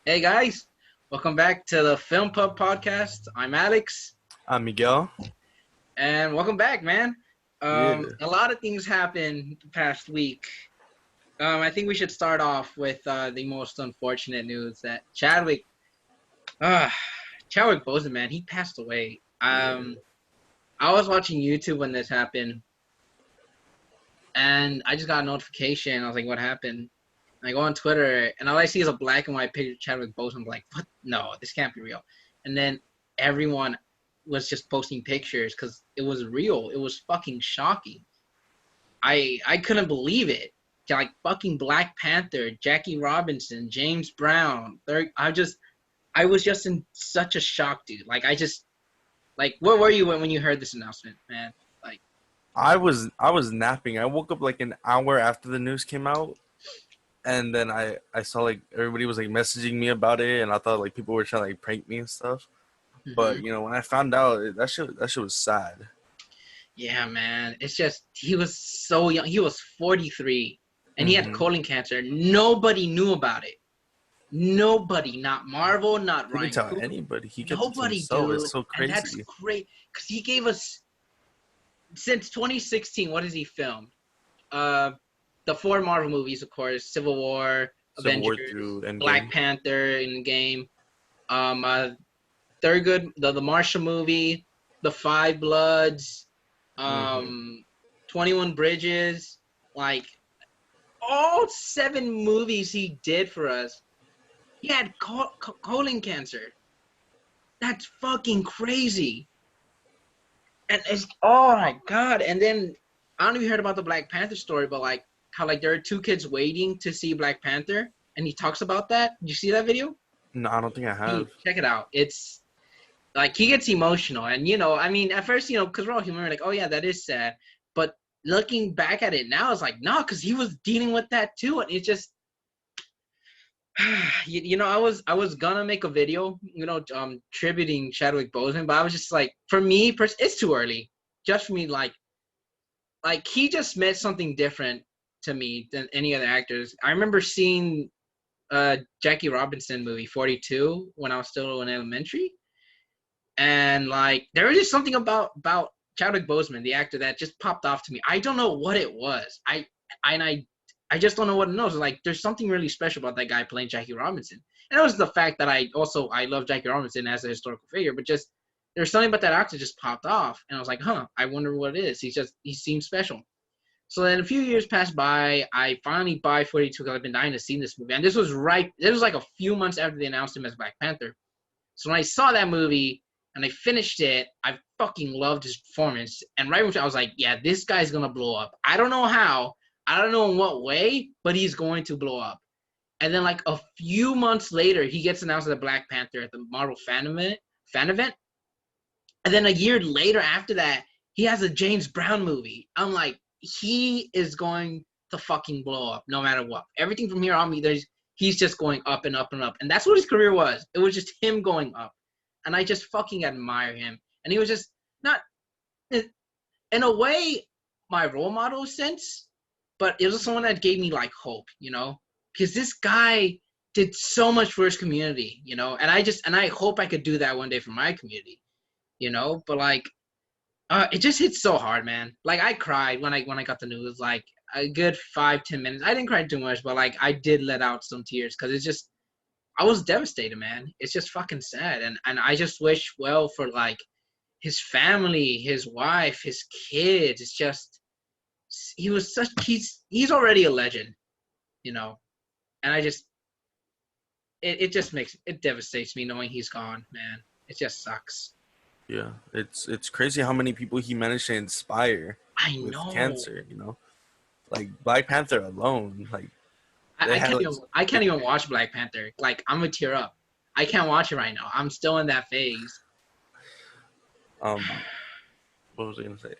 Hey guys, welcome back to the Film Pub podcast. I'm Alex, I'm Miguel. and welcome back, man. Yeah. A lot of things happened the past week. I think we should start off with the most unfortunate news that uh, Chadwick Boseman, man, he passed away. Yeah. I was watching YouTube when this happened, and I just got a notification. I was like, "What happened?" And I go on Twitter, and all I see is a black and white picture of Chadwick Boseman. I'm like, "What? No, this can't be real." And then everyone was just posting pictures because it was real. It was fucking shocking. I couldn't believe it. Like fucking Black Panther, Jackie Robinson, James Brown. I was just in such a shock, dude. Like, where were you when you heard this announcement, man? Like, I was napping. I woke up like an hour after the news came out, and then I saw like everybody was like messaging me about it, and I thought like people were trying to like prank me and stuff. mhm. But when I found out, that shit was sad. Yeah, man. It's just he was so young. He was 43, and he had Mm-hmm. colon cancer. Nobody knew about it. Nobody, not Marvel, not He didn't Ryan tell Coogler, anybody. He kept it to nobody, himself. It's dude. so And that's crazy. great because he gave us since 2016. What has he filmed? Uh, the four Marvel movies, of course: Civil War, Civil War Avengers, through Black Endgame. Panther, in game. Um, uh, Thurgood, the Martial movie, The Five Bloods, Mm-hmm. um, 21 Bridges, like all seven movies he did for us. He had colon cancer. That's fucking crazy. And it's oh my god. And then I don't know if you heard about the Black Panther story, but like how like there are two kids waiting to see Black Panther, and he talks about that. Did you see that video? No, I don't think I Dude, have. check it out. It's like he gets emotional, and I mean, at first, because we're all human, we're like, oh yeah, that is sad. But looking back at it now, it's like, no, because he was dealing with that too, and it's just, I was gonna make a video, tributing Chadwick Boseman, but I was just like, for me, it's too early, just for me, like he just meant something different to me than any other actors. I remember seeing Jackie Robinson movie 42 when I was still in elementary. And like there was just something about Chadwick Boseman, the actor, that just popped off to me. I don't know what it was. And I just don't know what it knows. Like there's something really special about that guy playing Jackie Robinson. And it was the fact that I love Jackie Robinson as a historical figure, but just there's something about that actor just popped off, and I was like, huh, I wonder what it is. He seems special. So then a few years passed by. I finally buy 42 because I've been dying to see this movie, and this was like a few months after they announced him as Black Panther. So when I saw that movie and I finished it, I fucking loved his performance. And right when I was like, yeah, this guy's gonna blow up. I don't know how, I don't know in what way, but he's going to blow up. And then like a few months later, he gets announced as a Black Panther at the Marvel fan event. And then a year later after that, he has a James Brown movie. I'm like, he is going to fucking blow up no matter what. Everything from here on me, he's just going up and up and up. And that's what his career was. It was just him going up. And I just fucking admire him. And he was just not, in a way, my role model since, but it was someone that gave me like hope, because this guy did so much for his community, and I hope I could do that one day for my community, but like, it just hits so hard, man. Like I cried when I got the news, like a good 5-10 minutes. I didn't cry too much, but like I did let out some tears because it's just I was devastated, man. It's just fucking sad, and I just wish well for like his family, his wife, his kids. It's just he's already a legend, you know. And I just it just makes it devastates me knowing he's gone, man. It just sucks. Yeah, it's crazy how many people he managed to inspire I with know. cancer. Like Black Panther alone, like they I had can't like even I can't even watch Black Panther. Like I'm gonna tear up. I can't watch it right now. I'm still in that phase. um what was I gonna say?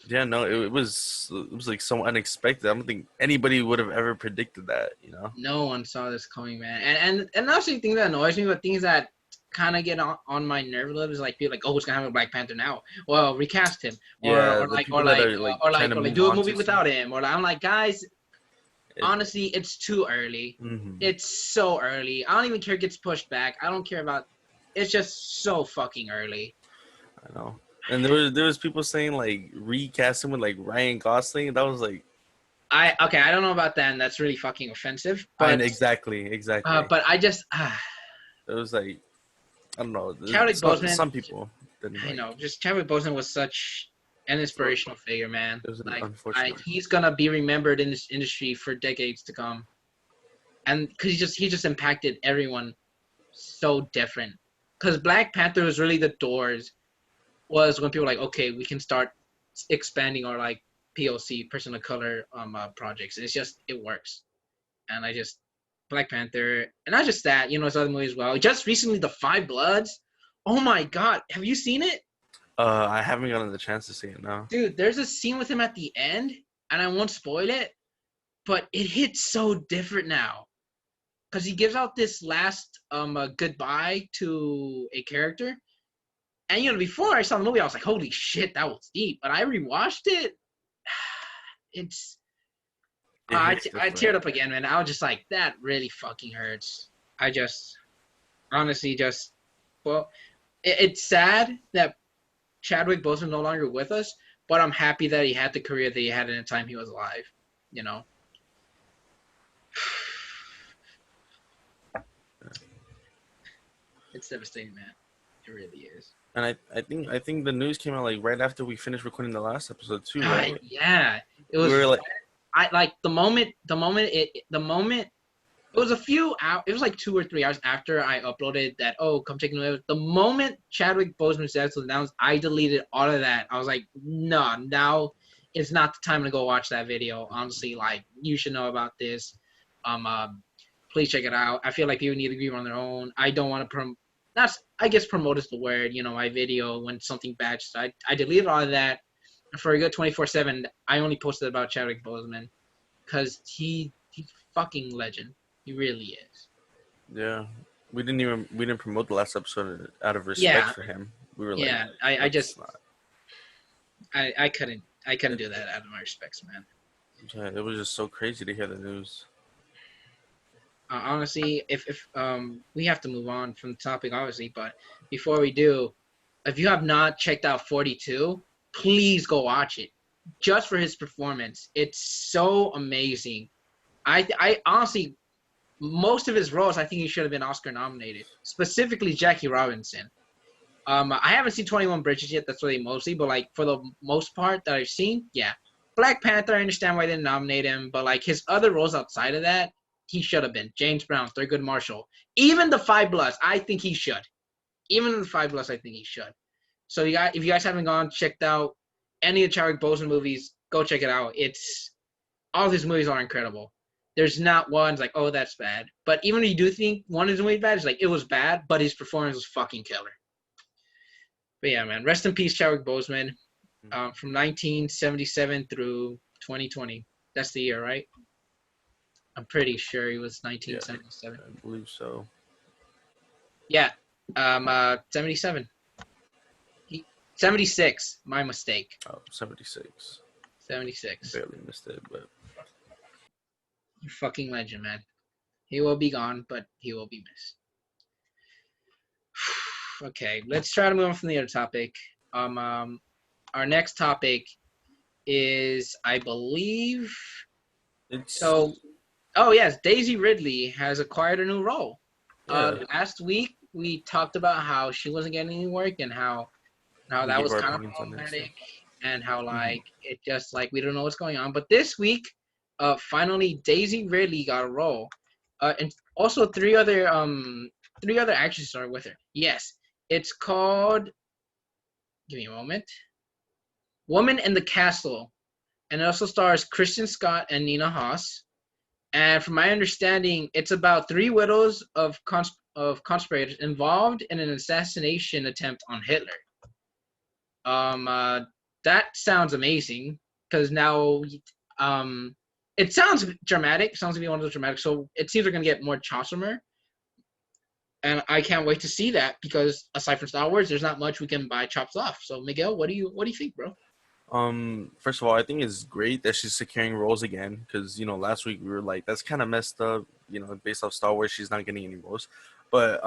Yeah, no, it was like so unexpected. I don't think anybody would have ever predicted that. No one saw this coming, man. And that's the thing that annoys me, but things that kind of get on my nerve a little is like people like, oh, who's gonna have a Black Panther now? Well, recast him, or Yeah, or the like or people that like are like or trying like to or like move do a on movie too soon. without him, or like, I'm like, guys, honestly, it's too early. Mm-hmm. It's so early. I don't even care if it gets pushed back. I don't care about. It's just so fucking early. I know. And there was people saying like recast him with like Ryan Gosling. That was like I don't know about that, and that's really fucking offensive. and But exactly. I just It was like I don't know. Chadwick Boseman. Some people didn't I like. know, just Chadwick Boseman was such an inspirational figure, man. It was Like, unfortunate. he's gonna be remembered in this industry for decades to come, and because he just impacted everyone so different. Because Black Panther was really the doors. Was when people were like, okay, we can start expanding our like POC, person of color projects. It's just it works, and I just Black Panther, and not just that, it's other movies as well. Just recently, The Five Bloods. Oh my god, have you seen it? I haven't gotten the chance to see it now. Dude, there's a scene with him at the end, and I won't spoil it, but it hits so different now. Because he gives out this last goodbye to a character. And, before I saw the movie, I was like, holy shit, that was deep. But I rewatched it. I teared up again, man. I was just like, that really fucking hurts. I just, honestly, it's sad that Chadwick Boseman no longer with us, but I'm happy that he had the career that he had in the time he was alive. It's devastating, man. It really is. And I think the news came out like right after we finished recording the last episode too, right? Yeah, it was. We were like, I like the moment it was a few hours. It was like 2 or 3 hours after I uploaded that. Oh, come take a the moment Chadwick Boseman's death was announced, I deleted all of that. I was like, no, now it's not the time to go watch that video. Honestly, like you should know about this. Please check it out. I feel like people need to grieve on their own. I don't want to I guess promote is the word. My video when something bad. So I deleted all of that. And for a good 24/7, I only posted about Chadwick Boseman because he's fucking legend. He really is. Yeah, we didn't promote the last episode out of respect for him. We were like, yeah, I just I couldn't do that out of my respects, man. Yeah, it was just so crazy to hear the news. Honestly, if we have to move on from the topic, obviously, but before we do, if you have not checked out 42, please go watch it. Just for his performance, it's so amazing. I honestly, most of his roles, I think he should have been Oscar nominated. Specifically, Jackie Robinson. I haven't seen 21 Bridges yet. That's really mostly, but like for the most part that I've seen, yeah. Black Panther, I understand why they didn't nominate him, but like his other roles outside of that, he should have been. James Brown, Thurgood Marshall, even The Five Bloods, I think he should. Even in The Five Bloods, I think he should. So if you guys haven't checked out any of the Chadwick Boseman movies, go check it out. All of his movies are incredible. There's not one like, oh, that's bad. But even if you do think one is really bad, it's like, it was bad, but his performance was fucking killer. But yeah, man, rest in peace, Chadwick Boseman. From 1977 through 2020. That's the year, right? I'm pretty sure he was 1977. Yeah, I believe so. Yeah, 77. 76. My mistake. Oh, 76. 76. Barely missed it, but fucking legend, man. He will be gone, but he will be missed. Okay, let's try to move on from the other topic. Our next topic is, I believe, oh yes, Daisy Ridley has acquired a new role. Yeah. Last week we talked about how she wasn't getting any work and how that was kind of problematic and how like it just like we don't know what's going on. But this week, finally Daisy Ridley got a role, and also three other actresses are with her. Yes, it's called. Give me a moment. Woman in the Castle, and it also stars Kristen Scott and Nina Hoss. And from my understanding, it's about 3 widows of conspirators involved in an assassination attempt on Hitler. That sounds amazing because now, it sounds dramatic. It sounds to be one of those dramatic. So it seems we're gonna get more chops from her, and I can't wait to see that because aside from Star Wars, there's not much we can buy chops off. So Miguel, what do you think, bro? First of all, I think it's great that she's securing roles again because last week we were like, that's kind of messed up. Based off Star Wars, she's not getting any roles. But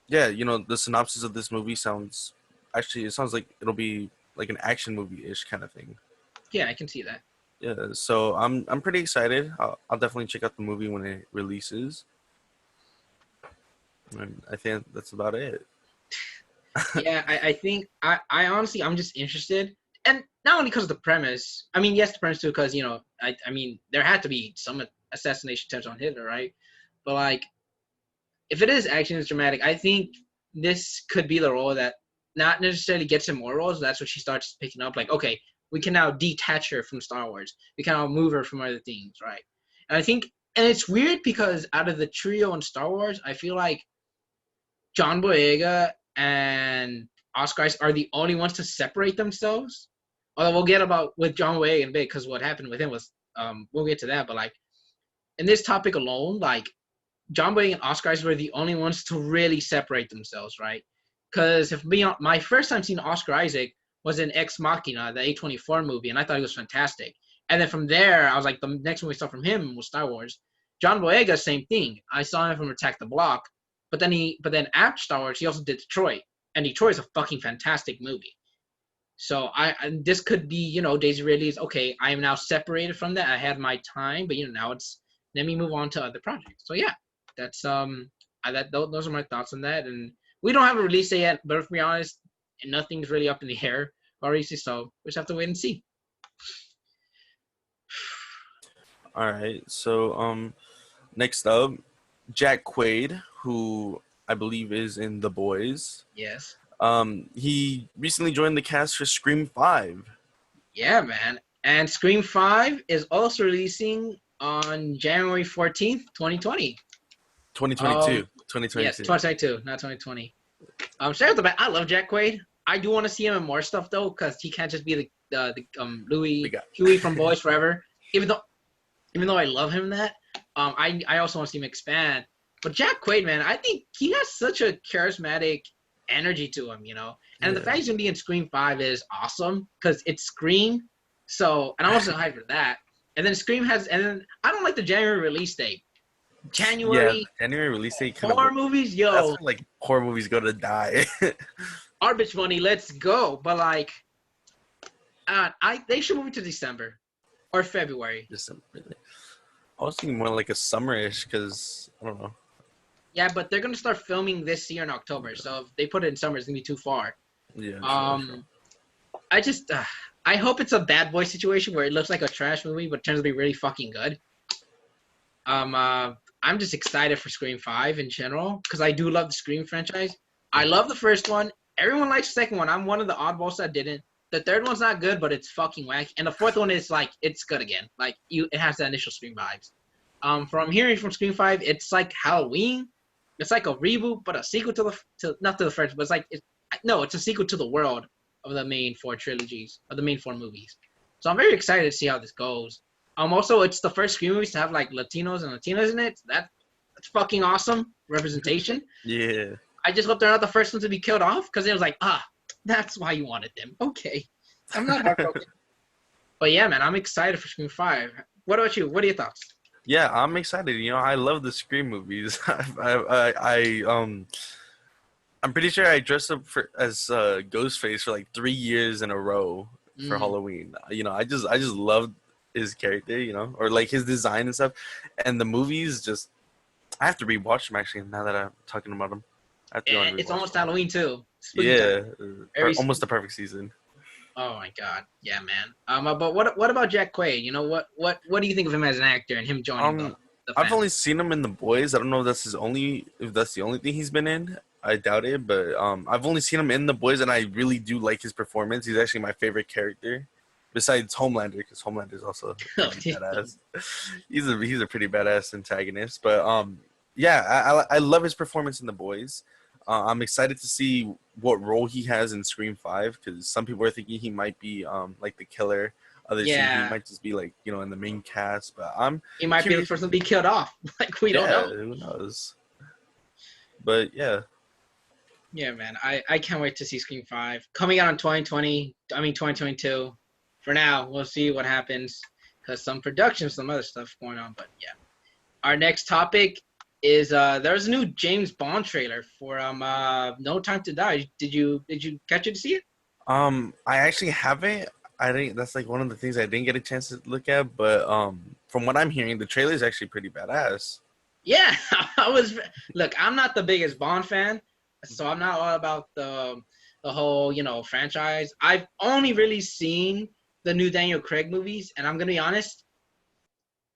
yeah, the synopsis of this movie it sounds like it'll be like an action movie ish kind of thing. Yeah, I can see that. Yeah, so I'm pretty excited. I'll definitely check out the movie when it releases. And I think that's about it. Yeah, I think I honestly I'm just interested, and not only because of the premise. I mean, yes, the premise too, because I mean there had to be some assassination attempts on Hitler, right? But like, if it is action, it's dramatic. I think this could be the role that not necessarily gets him more roles. That's what she starts picking up. Like, okay, we can now detach her from Star Wars. We can now move her from other things, right? And I think, and it's weird because out of the trio in Star Wars, I feel like John Boyega and Oscar Isaac are the only ones to separate themselves. Although we'll get about with John Boyega in a bit because what happened with him was we'll get to that. But like in this topic alone, like John Boyega and Oscar Isaac were the only ones to really separate themselves, right? Because if my first time seeing Oscar Isaac was in Ex Machina, the A24 movie, and I thought he was fantastic. And then from there, I was like, the next one we saw from him was Star Wars. John Boyega, same thing. I saw him from Attack the Block, but then after Star Wars, he also did Detroit, and Detroit is a fucking fantastic movie. So this could be, Daisy Ridley's, okay, I am now separated from that. I had my time, but now it's, let me move on to other projects. So yeah, that's those are my thoughts on that. And we don't have a release date yet, but to be honest, nothing's really up in the air already, so we just have to wait and see. All right. So next up, Jack Quaid, who I believe is in The Boys. Yes. He recently joined the cast for Scream 5. Yeah, man. And Scream 5 is also releasing on January 14th, 2020. 2022. 2022. Yes, 2022, not 2020. Straight off the bat, I love Jack Quaid. I do want to see him in more stuff though, because he can't just be the Huey from Boys Forever. Even though I love him in that, I also want to see him expand. But Jack Quaid, man, I think he has such a charismatic energy to him, And the fact he's gonna be in Scream 5 is awesome because it's Scream. So, and I'm also hyped for that. And then and then I don't like the January release date. January release date. Horror movies, yo. That's when, like, horror movies go to die. Our bitch money, let's go. But like, they should move it to December or February. December. I was thinking more like a summerish because I don't know. Yeah, but they're gonna start filming this year in October, so if they put it in summer, it's gonna be too far. Yeah. Sure. I just I hope it's a Bad Boy situation where it looks like a trash movie, but turns out to be really fucking good. I'm just excited for Scream 5 in general because I do love the Scream franchise. I love the first one. Everyone likes the second one. I'm one of the oddballs that didn't. The third one's not good, but it's fucking wacky. And the fourth one is like it's good again. Like it has the initial Scream vibes. From hearing from Scream 5, it's like Halloween. It's like a reboot, but a sequel to not to the first, but it's a sequel to the world of the main four trilogies, of the main four movies. So I'm very excited to see how this goes. Also, it's the first Scream movies to have like Latinos and Latinas in it. That's fucking awesome representation. Yeah. I just hope they're not the first ones to be killed off because it was like, that's why you wanted them. Okay, I'm not heartbroken. But yeah, man, I'm excited for Scream 5. What about you? What are your thoughts? Yeah, I'm excited. I love the Scream movies. I'm pretty sure I dressed up as Ghostface for like 3 years in a row for Halloween. I just loved his character, or like his design and stuff. And the movies I have to rewatch them actually now that I'm talking about them. It's almost Halloween too. Almost the perfect season. Oh my god, yeah, man. But what about Jack Quaid? What do you think of him as an actor and him joining the I've only seen him in The Boys. I don't know if that's the only thing he's been in. I doubt it, but I've only seen him in The Boys, and I really do like his performance. He's actually my favorite character, besides Homelander, because Homelander is also pretty badass. He's a pretty badass antagonist, but yeah, I love his performance in The Boys. I'm excited to see what role he has in Scream 5, because some people are thinking he might be like the killer. Others think he might just be like, in the main cast. But he might be the first to be killed off. Like we don't know. Who knows? But yeah. Yeah, man. I can't wait to see Scream 5 coming out in 2022. for now, we'll see what happens because some production, some other stuff going on. But yeah, our next topic is there's a new James Bond trailer for No Time to Die. Did you catch it to see it? I actually haven't. I think that's like one of the things I didn't get a chance to look at, but from what I'm hearing, the trailer is actually pretty badass. Yeah, I was. Look, I'm not the biggest Bond fan, so I'm not all about the whole franchise. I've only really seen the new Daniel Craig movies, and I'm gonna be honest,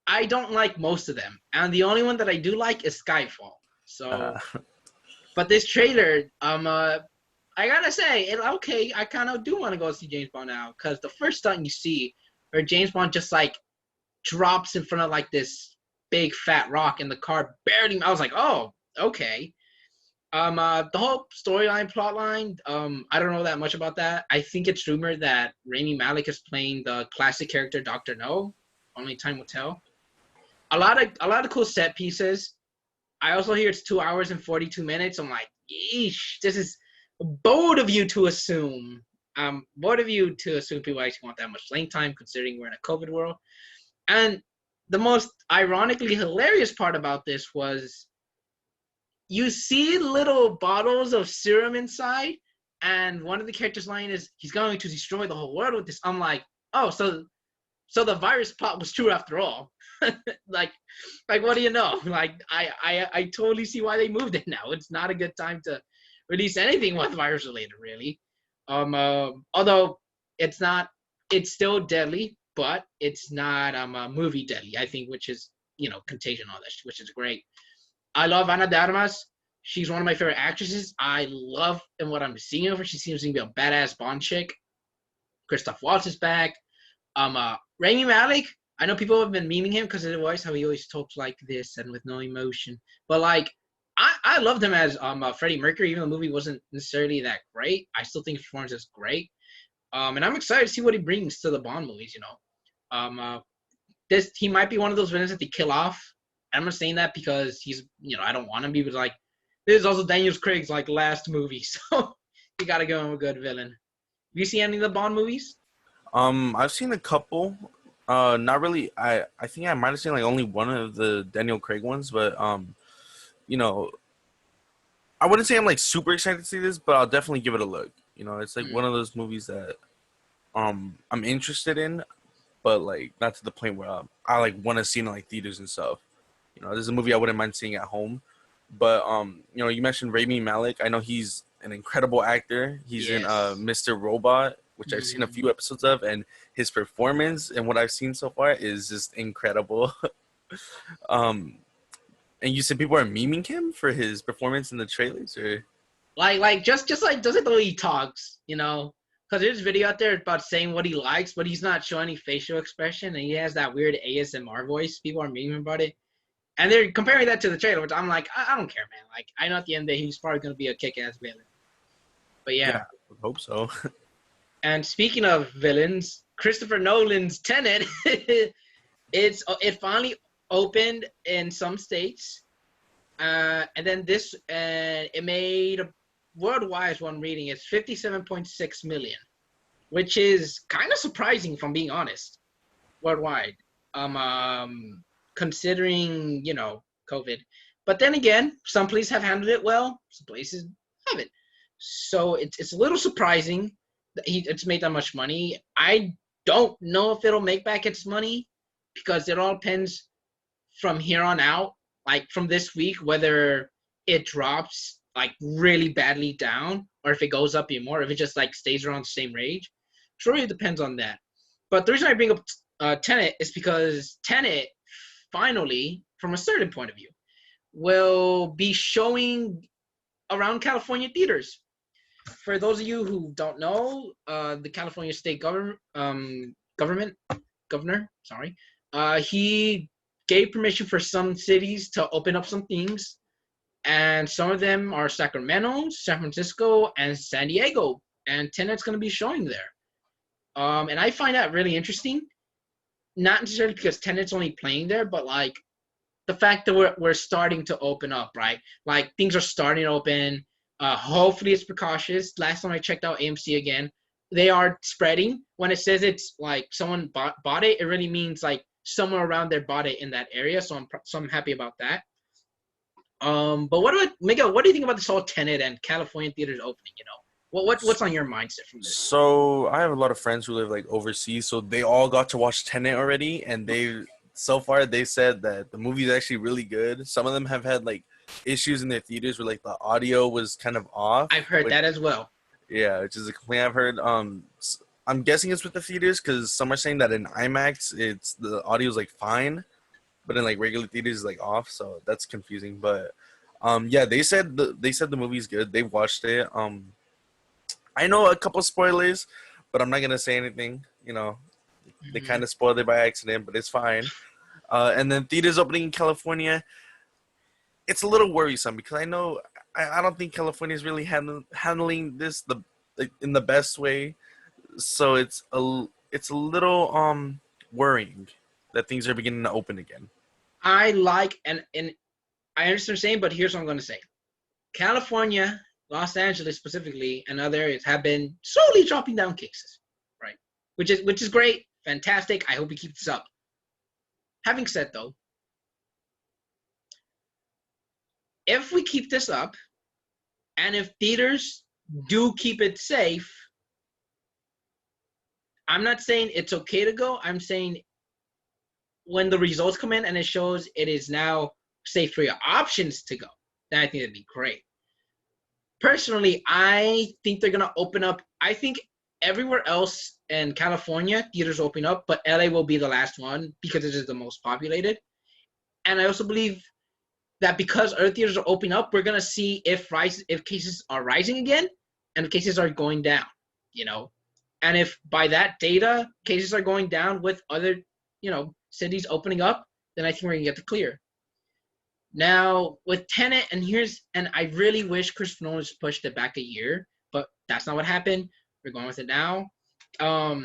I don't like most of them. And the only one that I do like is Skyfall. Uh, So, but this trailer, I gotta say, okay, I kind of do want to go see James Bond now because the first stunt you see, where James Bond just like drops in front of like this big fat rock and the car barely. I was like, oh, okay. The whole storyline, plotline, I don't know that much about that. I think it's rumored that Rami Malek is playing the classic character Doctor No. Only time will tell. A lot of cool set pieces. I also hear it's 2 hours and 42 minutes. I'm like, yeesh, this is bold of you to assume. Bold of you to assume people actually want that much length time, considering we're in a COVID world. And the most ironically hilarious part about this was you see little bottles of serum inside, and one of the characters' line is, "He's going to destroy the whole world with this." I'm like, oh, so the virus plot was true after all. like, what do you know? Like, I totally see why they moved it now. It's not a good time to release anything with virus related, really. Although it's not, it's still deadly, but it's not a movie deadly. I think, which is Contagion, all that, which is great. I love Ana de Armas. She's one of my favorite actresses. I love and what I'm seeing of her. She seems to be a badass Bond chick. Christoph Waltz is back. Rami Malek. I know people have been memeing him because of the voice, how he always talks like this and with no emotion. But like, I loved him as Freddie Mercury, even though the movie wasn't necessarily that great. I still think his performance is great. And I'm excited to see what he brings to the Bond movies. This he might be one of those villains that they kill off. I'm not saying that because he's I don't want him to be, but like this is also Daniel Craig's like last movie, so you gotta give him a good villain. Have you seen any of the Bond movies? I've seen a couple. Not really. I think I might have seen like only one of the Daniel Craig ones, but you know, I wouldn't say I'm like super excited to see this, but I'll definitely give it a look. It's like one of those movies that I'm interested in, but like not to the point where I like want to see it in like theaters and stuff. This is a movie I wouldn't mind seeing at home. But you mentioned Rami Malek. I know he's an incredible actor. He's in Yes. Mr. Robot, which I've seen a Mm. few episodes of, and his performance and what I've seen so far is just incredible. um, and you said people are memeing him for his performance in the trailers, or Like just like does it the way he talks, Because there's a video out there about saying what he likes, but he's not showing any facial expression, and he has that weird ASMR voice. People are memeing about it. And they're comparing that to the trailer, which I'm like, I don't care, man. Like, I know at the end of the day, he's probably going to be a kick-ass villain. But yeah. yeah, I hope so. And speaking of villains, Christopher Nolan's Tenet, it finally opened in some states. And then it made worldwide, one reading, it's 57.6 million, which is kind of surprising, if I'm being honest, worldwide. Considering COVID, but then again, some places have handled it well, some places haven't. So it's a little surprising that it's made that much money. I don't know if it'll make back its money because it all depends from here on out, like from this week, whether it drops like really badly down or if it goes up even more, if it just like stays around the same range. It really depends on that. But the reason I bring up Tenet is because Tenet finally, from a certain point of view, will be showing around California theaters. For those of you who don't know, the California state governor, he gave permission for some cities to open up some things, and some of them are Sacramento, San Francisco, and San Diego, and Tenet's going to be showing there. And I find that really interesting. Not necessarily because Tenet's only playing there, but like the fact that we're starting to open up, right? Like things are starting to open. Hopefully it's precautious. Last time I checked out AMC again, they are spreading. When it says it's like someone bought it, it really means like someone around there bought it in that area. So I'm happy about that. But what about Miguel? What do you think about this whole Tenet and California theaters opening? What's on your mindset from this? So I have a lot of friends who live like overseas, so they all got to watch Tenet already, and they so far they said that the movie is actually really good. Some of them have had like issues in their theaters where like the audio was kind of off. I've heard that as well. Yeah, which is a complaint I've heard. I'm guessing it's with the theaters because some are saying that in IMAX it's the audio is like fine, but in like regular theaters is like off, so that's confusing. But yeah, they said the movie's good. They watched it. I know a couple spoilers, but I'm not gonna say anything. They kind of spoiled it by accident, but it's fine. And then theaters opening in California, it's a little worrisome because I don't think California is really handling this in the best way. So it's a little worrying that things are beginning to open again. I like and I understand what you're saying, but here's what I'm going to say: California, Los Angeles specifically, and other areas have been slowly dropping down cases, right? Which is great, fantastic. I hope we keep this up. Having said though, if we keep this up, and if theaters do keep it safe, I'm not saying it's okay to go. I'm saying when the results come in and it shows it is now safe for your options to go, then I think it'd be great. Personally, I think they're gonna open up. I think everywhere else in California, theaters open up, but LA will be the last one because it is the most populated. And I also believe that because other theaters are opening up, we're gonna see if cases are rising again and cases are going down. And if by that data cases are going down with other cities opening up, then I think we're gonna get the clear. Now with Tenet, and I really wish Christopher Nolan just pushed it back a year, but that's not what happened. We're going with it now. I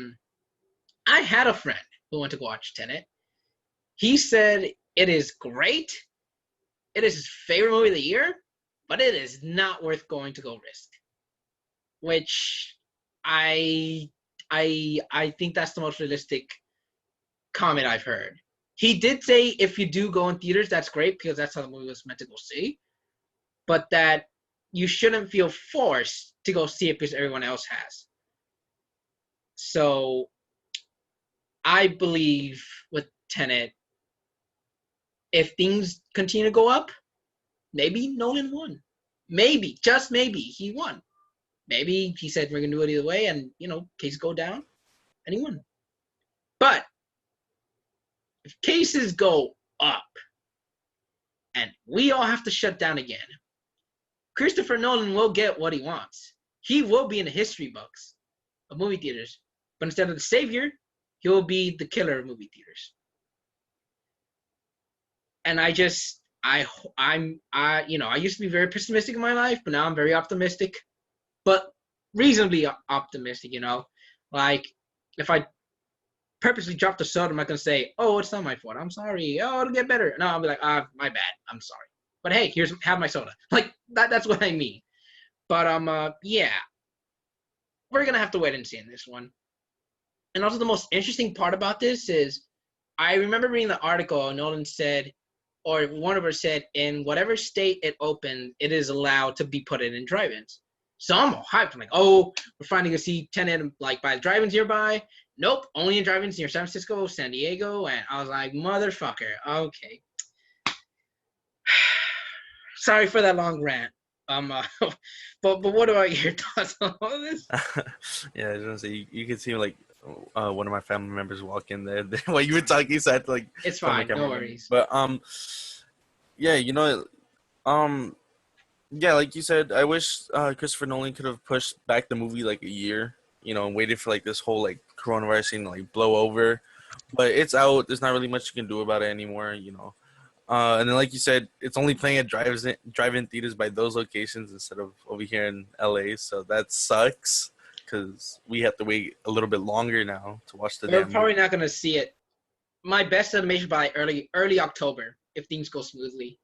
had a friend who went to go watch Tenet. He said it is great. It is his favorite movie of the year, but it is not worth going to go risk. Which I think that's the most realistic comment I've heard. He did say if you do go in theaters, that's great because that's how the movie was meant to go see. But that you shouldn't feel forced to go see it because everyone else has. So I believe with Tenet, if things continue to go up, maybe Nolan won. Maybe, just maybe, he won. Maybe he said we're going to do it either way and, cases go down and he won. But if cases go up and we all have to shut down again, Christopher Nolan will get what he wants. He will be in the history books of movie theaters. But instead of the savior, he will be the killer of movie theaters. And I used to be very pessimistic in my life, but now I'm very optimistic. But reasonably optimistic, Like, if I purposely drop the soda, I'm not going to say, oh, it's not my fault. I'm sorry. Oh, it'll get better. No, I'll be like, my bad. I'm sorry. But hey, have my soda. Like, that's what I mean. But, yeah. We're going to have to wait and see in this one. And also the most interesting part about this is I remember reading the article, Nolan said, or Warner said, in whatever state it opened, it is allowed to be put in drive-ins. So I'm all hyped. I'm like, oh, we're finally going to see Tenet like by the drive-ins nearby. Nope, only in drive-ins near San Francisco, San Diego. And I was like, motherfucker, okay. Sorry for that long rant. But what about your thoughts on all this? Yeah, I was gonna say you could see like one of my family members walk in there while you were talking, so I had to like. It's fine, no worries. But yeah, yeah, like you said, I wish Christopher Nolan could have pushed back the movie like a year, and waited for like this whole like coronavirus thing to like blow over. But it's out. There's not really much you can do about it anymore, And then, like you said, it's only playing at drive-in theaters by those locations instead of over here in LA. So that sucks because we have to wait a little bit longer now to watch the. We're probably not gonna see it. My best estimation by early October if things go smoothly.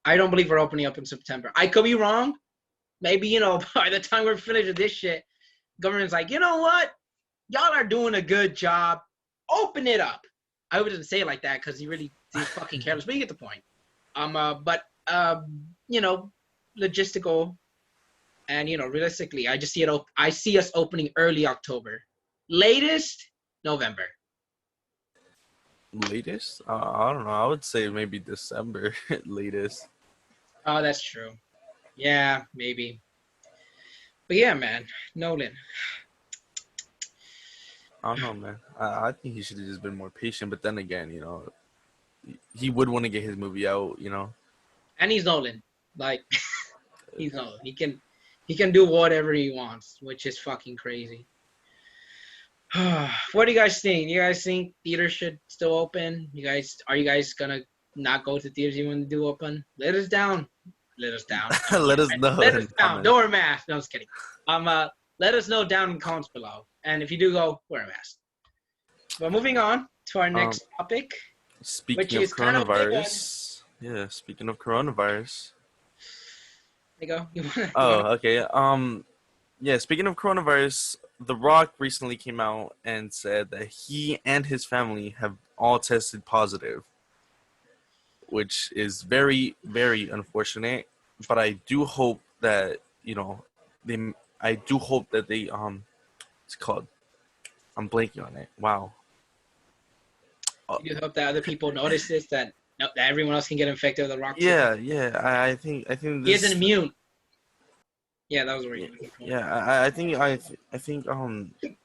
I don't believe we're opening up in September. I could be wrong. Maybe by the time we're finished with this shit, government's like, you know what? Y'all are doing a good job. Open it up. I wouldn't say it like that because he's fucking careless, but you get the point. You know, logistical and realistically, I just see it. I see us opening early October, latest November. Latest? I don't know. I would say maybe December latest. Oh, that's true. Yeah, maybe. But yeah, man, Nolan. I don't know, man. I think he should have just been more patient. But then again, he would want to get his movie out, And he's Nolan. Like, he's Nolan. He can do whatever he wants, which is fucking crazy. What do you guys think? You guys think theaters should still open? Are you guys gonna not go to theaters even when they do open? Let us down. Let us down. Let us know. Let us down. Don't wear a mask. No, I'm just kidding. Let us know down in the comments below. And if you do go, wear a mask. But moving on to our next topic. Speaking of coronavirus. Yeah, speaking of coronavirus. There you go. Okay. Yeah, speaking of coronavirus, The Rock recently came out and said that he and his family have all tested positive, which is very, very unfortunate. But I do hope that, I do hope that they, it's called, I'm blanking on it. Wow. You hope that other people notice this, that everyone else can get infected with The Rock. Yeah. I think this, he isn't immune. Yeah, that was weird. Yeah, I think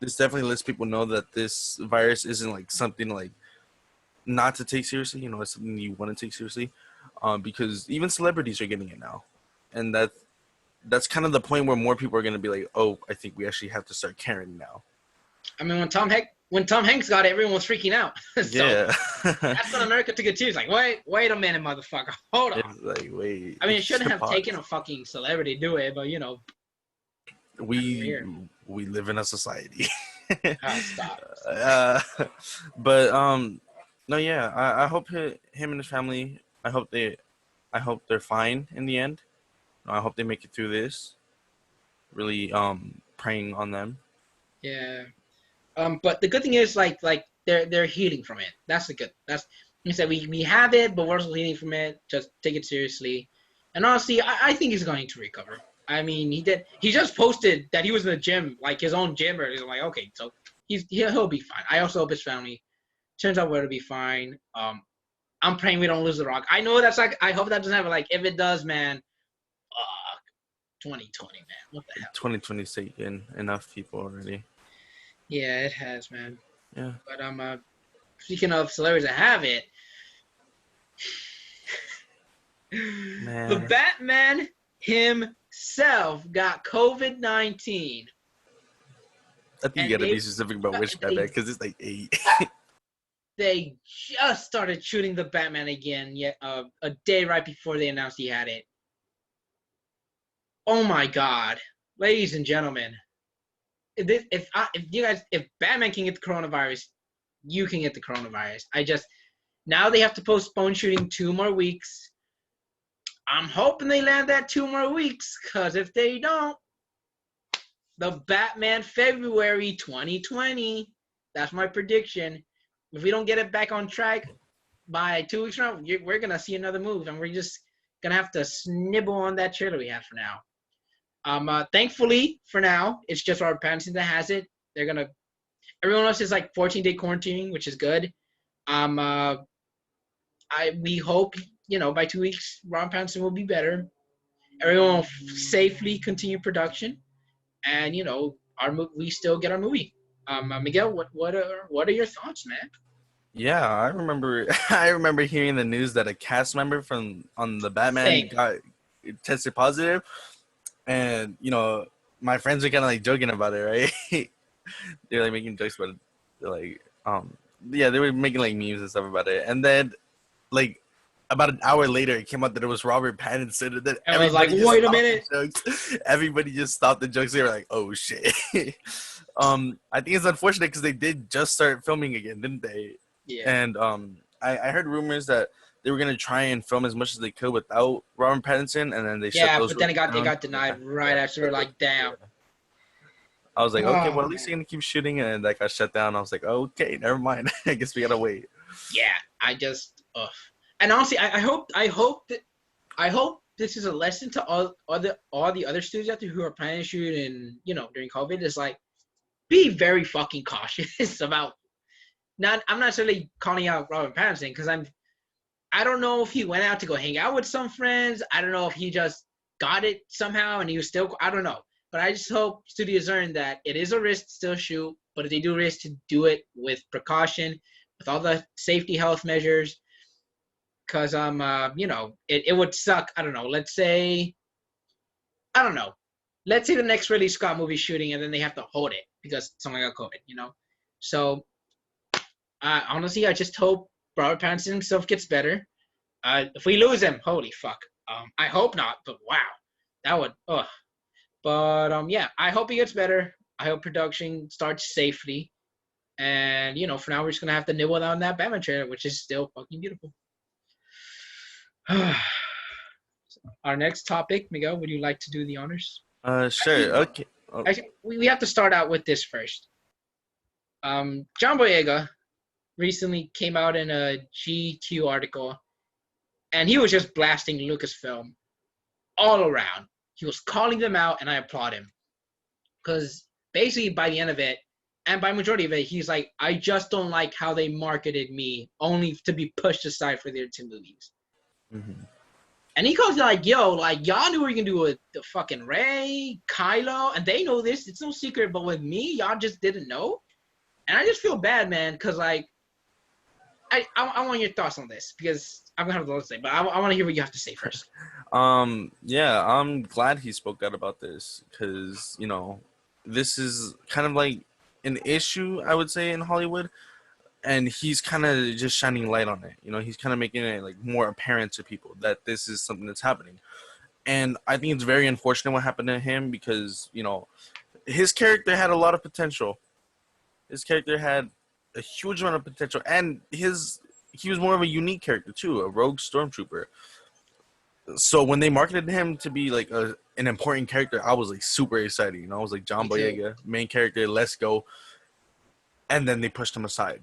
this definitely lets people know that this virus isn't like something like not to take seriously. It's something you want to take seriously, because even celebrities are getting it now, and that's kind of the point where more people are going to be like, oh, I think we actually have to start caring now. I mean, when Tom Hanks got it, everyone was freaking out. So yeah, that's when America took it too. It's like, wait a minute, motherfucker, hold on. It's like, wait. I mean, it shouldn't have taken a fucking celebrity to do it, but we live in a society. Stop. But no, yeah, I hope him and his family. I hope they're fine in the end. I hope they make it through this. Really, praying on them. Yeah. But the good thing is, like they're healing from it. That's the good. That's you said we have it, but we're also healing from it. Just take it seriously. And honestly, I think he's going to recover. I mean, he just posted that he was in the gym, like his own gym, and he's like, okay, so he'll be fine. I also hope his family turns out to be fine. I'm praying we don't lose The Rock. I know that's like, I hope that doesn't happen. Like, if it does, man, 2020, man, what the hell? 2020's taken enough people already. Yeah, it has, man. Yeah. But speaking of celebrities that have it, man. The Batman himself got COVID-19. I think you gotta be specific about which Batman, because it's like 8. They just started shooting the Batman again, a day right before they announced he had it. Oh my God, ladies and gentlemen, if Batman can get the coronavirus, you can get the coronavirus. Now they have to postpone shooting 2 more weeks. I'm hoping they land that 2 more weeks, because if they don't, the Batman February 2020, that's my prediction. If we don't get it back on track by 2 weeks from now, we're going to see another move, and we're just going to have to snibble on that trailer we have for now. Thankfully, for now, it's just Robert Pattinson that has it. Everyone else is like 14-day quarantine, which is good. We hope, by 2 weeks, Robert Pattinson will be better. Everyone will safely continue production, and we still get our movie. Miguel, what are your thoughts, man? Yeah, I remember hearing the news that a cast member on the Batman got tested positive, and my friends were kind of like joking about it, right? They're like making jokes about it. They're like, they were making like memes and stuff about it, and then like about an hour later, it came out that it was Robert Pattinson, and then everybody was like, "Wait a minute!" Everybody just stopped the jokes. They were like, "Oh shit!" I think it's unfortunate because they did just start filming again, didn't they? Yeah. And I heard rumors that they were gonna try and film as much as they could without Robert Pattinson, and then they shut those. Yeah, but then they got denied right after. Like, damn. I was like, okay, Oh, well, at least you're gonna keep shooting, and that got shut down. I was like, okay, never mind. I guess we gotta wait. yeah, I just, and honestly, I hope this is a lesson to all the other studios out there who are planning to shoot in, during COVID. Is like, be very fucking cautious about. I'm not necessarily calling out Robert Pattinson because I don't know if he went out to go hang out with some friends. I don't know if he just got it somehow and he was still, I don't know. But I just hope studios learn that it is a risk to still shoot, but if they do risk, to do it with precaution, with all the safety health measures. Because it would suck. I don't know. Let's say, I don't know. Let's say the next Ridley Scott movie shooting and then they have to hold it because someone got COVID. So honestly, I just hope Robert Pattinson himself gets better. If we lose him, holy fuck. I hope not, but wow, that would. Ugh. But yeah, I hope he gets better. I hope production starts safely. And for now, we're just gonna have to nibble on that Batman trailer, which is still fucking beautiful. Our next topic, Miguel, would you like to do the honors? Sure. Okay. Oh. Actually, we have to start out with this first. John Boyega recently came out in a GQ article, and he was just blasting Lucasfilm all around. He was calling them out, and I applaud him. Because basically, by the end of it, and by majority of it, he's like, I just don't like how they marketed me, only to be pushed aside for their 2 movies. Mm-hmm. And he goes like, yo, like, y'all knew what you can do with the fucking Rey, Kylo, and they know this. It's no secret, but with me, y'all just didn't know. And I just feel bad, man, because, like, I want your thoughts on this, because I'm going to have a lot to say, but I want to hear what you have to say first. Yeah, I'm glad he spoke out about this, because, this is kind of like an issue, I would say, in Hollywood. And he's kind of just shining light on it. He's kind of making it like more apparent to people that this is something that's happening. And I think it's very unfortunate what happened to him because, his character had a lot of potential. His character had a huge amount of potential. And he was more of a unique character too, a rogue stormtrooper. So when they marketed him to be like an important character, I was like super excited. I was like, John Boyega, main character, let's go. And then they pushed him aside.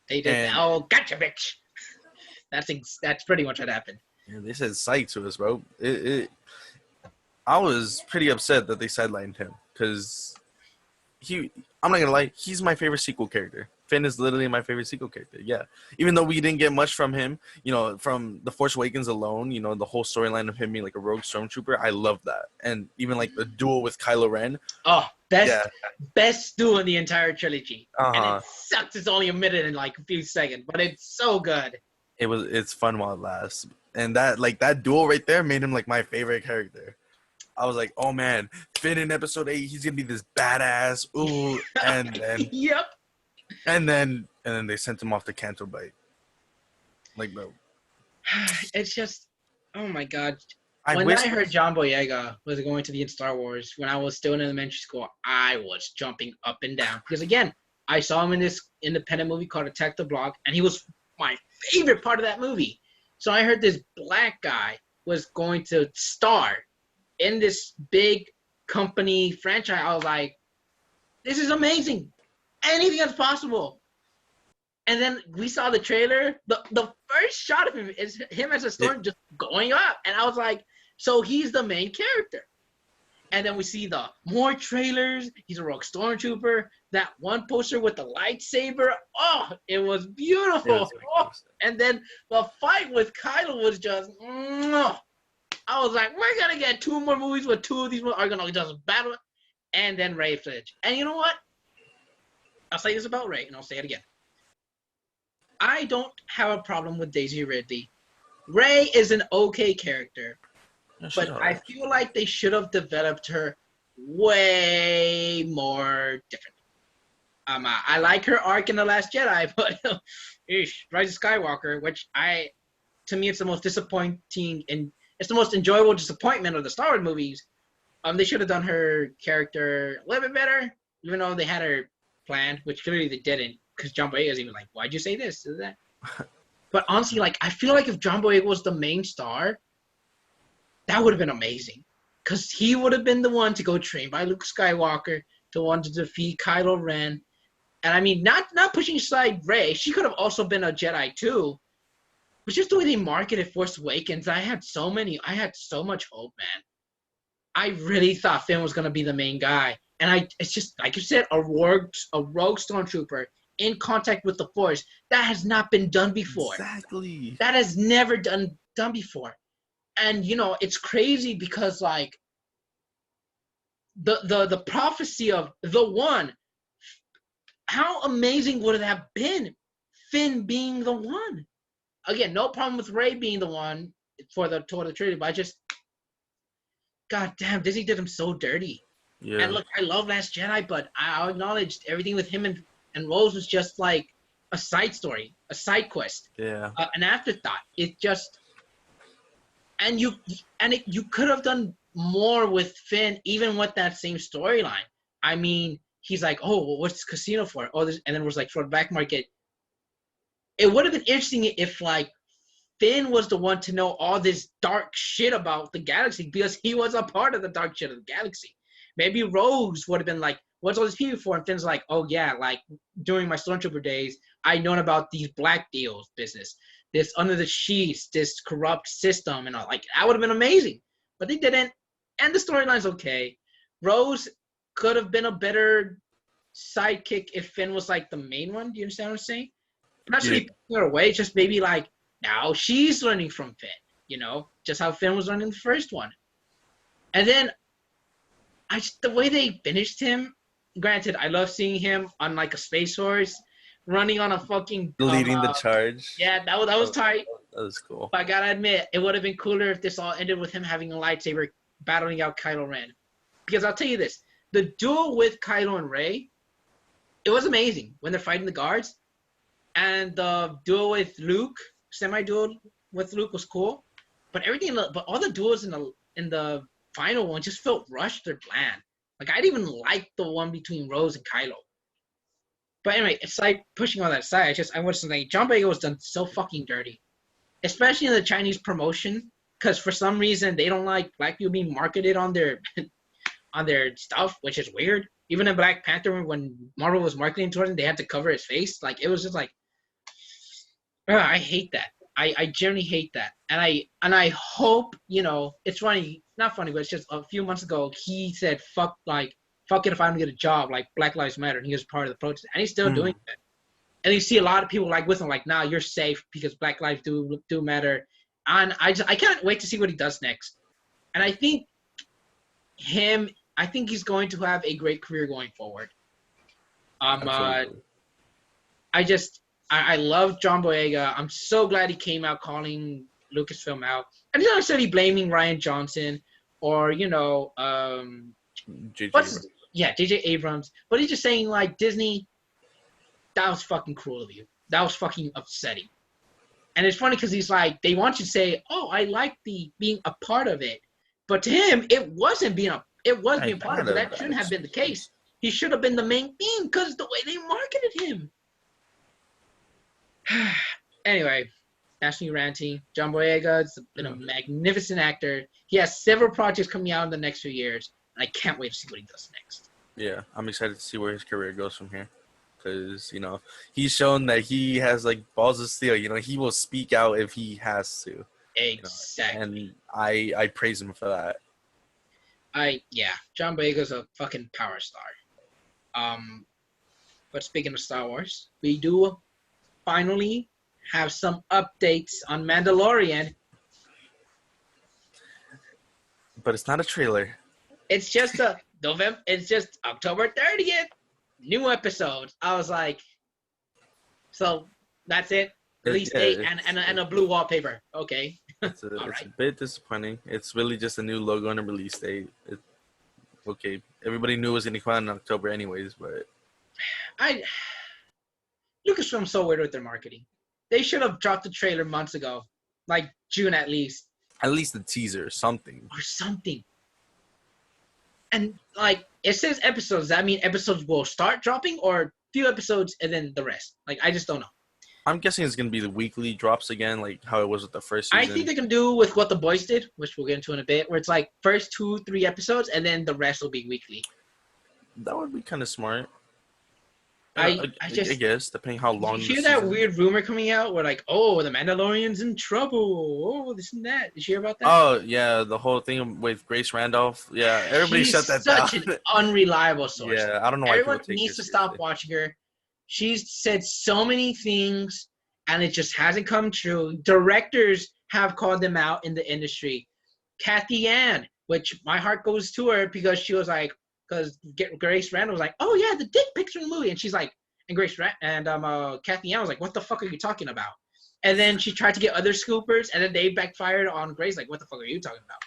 They did. Oh, gotcha, bitch. That's pretty much what happened. Yeah, they said psych to us, bro. I was pretty upset that they sidelined him because I'm not gonna lie, he's my favorite sequel character. Finn is literally my favorite sequel character. Yeah, even though we didn't get much from him, from The Force Awakens alone, the whole storyline of him being like a rogue stormtrooper, I love that. And even like the duel with Kylo Ren. Oh, best duel in the entire trilogy. And it sucks. It's only a minute and like a few seconds, but it's so good. It's fun while it lasts. And that duel right there made him like my favorite character. I was like, oh man, Finn in episode 8, he's gonna be this badass. Ooh, and then yep. And then they sent him off to Canto Bite. Like, bro. It's just, oh my god. I heard John Boyega was going to be in Star Wars when I was still in elementary school, I was jumping up and down. Because again, I saw him in this independent movie called Attack the Block, and he was my favorite part of that movie. So I heard this black guy was going to star in this big company franchise. I was like, this is amazing. Anything that's possible. And then we saw the trailer. The first shot of him is him as a storm just going up. And I was like, so he's the main character. And then we see the more trailers. He's a rogue stormtrooper. That one poster with the lightsaber. Oh, it was beautiful. And then the fight with Kylo was just, I was like, we're going to get 2 more movies where 2 of these are going to just battle. And then Rey footage. And you know what? I'll say this about Rey, and I'll say it again. I don't have a problem with Daisy Ridley. Rey is an okay character, but I feel like they should have developed her way more different. I like her arc in The Last Jedi, but Rise of Skywalker, which to me, it's the most disappointing and it's the most enjoyable disappointment of the Star Wars movies. They should have done her character a little bit better, even though they had her planned, which clearly they didn't, because John Boyega is even like, why'd you say this or that? But honestly, like, I feel like if John Boyega was the main star, that would have been amazing, because he would have been the one to go train by Luke Skywalker to want to defeat Kylo Ren. And I mean, not pushing aside Rey. She could have also been a Jedi too. But just the way they marketed Force Awakens, I had so much hope, man. I really thought Finn was gonna be the main guy. And it's just like you said, a rogue stormtrooper in contact with the Force. That has not been done before. Exactly. That has never done before. And you know, it's crazy because like the prophecy of the One. How amazing would it have been, Finn being the One? Again, no problem with Rey being the One for the trilogy, but I just, God damn, Disney did him so dirty. Yeah. And look, I love Last Jedi, but I acknowledged everything with him and Rose was just like a side story, a side quest, an afterthought. It just, and you could have done more with Finn, even with that same storyline. I mean, he's like, oh, what's this casino for? Oh, and then it was like for the black market. It would have been interesting if like Finn was the one to know all this dark shit about the galaxy because he was a part of the dark shit of the galaxy. Maybe Rose would have been like, what's all these people for? And Finn's like, oh yeah, like during my Stormtrooper days, I known about these black deals business, this under the sheets, this corrupt system, and all. Like that would have been amazing, but they didn't. And the storyline's okay. Rose could have been a better sidekick if Finn was like the main one. Do you understand what I'm saying? Not really taking her away, just maybe like now she's learning from Finn, you know, just how Finn was learning the first one. And then the way they finished him, granted, I love seeing him on like a space horse running on a fucking leading the charge. Yeah, that was tight. That was cool. But I gotta admit, it would have been cooler if this all ended with him having a lightsaber battling out Kylo Ren. Because I'll tell you this, the duel with Kylo and Rey, it was amazing when they're fighting the guards. And the duel with Luke, semi-duel with Luke was cool. But all the duels in the final one just felt rushed or bland. Like I didn't even like the one between Rose and Kylo. But anyway, it's like pushing all that aside. I was like, John Boyega was done so fucking dirty. Especially in the Chinese promotion. Because for some reason they don't like black people being marketed on their stuff, which is weird. Even in Black Panther, when Marvel was marketing towards him, they had to cover his face. Like it was just like, I hate that. I generally hate that. And I hope, you know, it's funny, not funny, but it's just a few months ago he said fuck it if I don't get a job, like Black Lives Matter, and he was part of the protest, and he's still doing that. And you see a lot of people like with him, like, nah, you're safe because Black lives do matter. And I can't wait to see what he does next. And I think he's going to have a great career going forward. I love John Boyega. I'm so glad he came out calling Lucasfilm out. And he's not necessarily blaming Rian Johnson or, you know, J.J. Abrams. But he's just saying, like, Disney, that was fucking cruel of you. That was fucking upsetting. And it's funny because he's like, they want you to say, oh, I like being a part of it. But to him, it was being part of it. That shouldn't have been the case. He should have been the main theme because the way they marketed him. Anyway, that's me ranting. John Boyega has been a magnificent actor. He has several projects coming out in the next few years. And I can't wait to see what he does next. Yeah, I'm excited to see where his career goes from here. Because, you know, he's shown that he has, like, balls of steel. You know, he will speak out if he has to. Exactly. You know? And I praise him for that. John Boyega's a fucking power star. But speaking of Star Wars, we do finally have some updates on Mandalorian. But it's not a trailer. It's just October 30th. New episodes. I was like, so that's it? Release date and a blue wallpaper. Okay. It's a bit disappointing. It's really just a new logo and a release date. Okay. Everybody knew it was going to come out in October anyways, but... Lucasfilm's so weird with their marketing. They should have dropped the trailer months ago. Like June at least. At least a teaser or something. And, like, it says episodes. Does that mean episodes will start dropping or few episodes and then the rest? Like, I just don't know. I'm guessing it's going to be the weekly drops again, like how it was with the first season. I think they can do with what The Boys did, which we'll get into in a bit, where it's like first 2-3 episodes and then the rest will be weekly. That would be kind of smart. I I just guess depending how Did you long the hear that season is. weird rumor coming out where like, oh, the Mandalorian's in trouble. Oh, this and that. Did you hear about that? Oh yeah, the whole thing with Grace Randolph. Yeah, everybody shut She's that down. such an unreliable source. Yeah, I don't know why people Everyone take her needs to stop seriously. watching her. She's said so many things and it just hasn't come true. Directors have called them out in the industry. Kathy Ann, which my heart goes to her because she was like, because Grace Randall was like, oh yeah, the dick pics from the movie, and she's like, and Kathy Ann was like, what the fuck are you talking about? And then she tried to get other scoopers, and then they backfired on Grace, like, what the fuck are you talking about?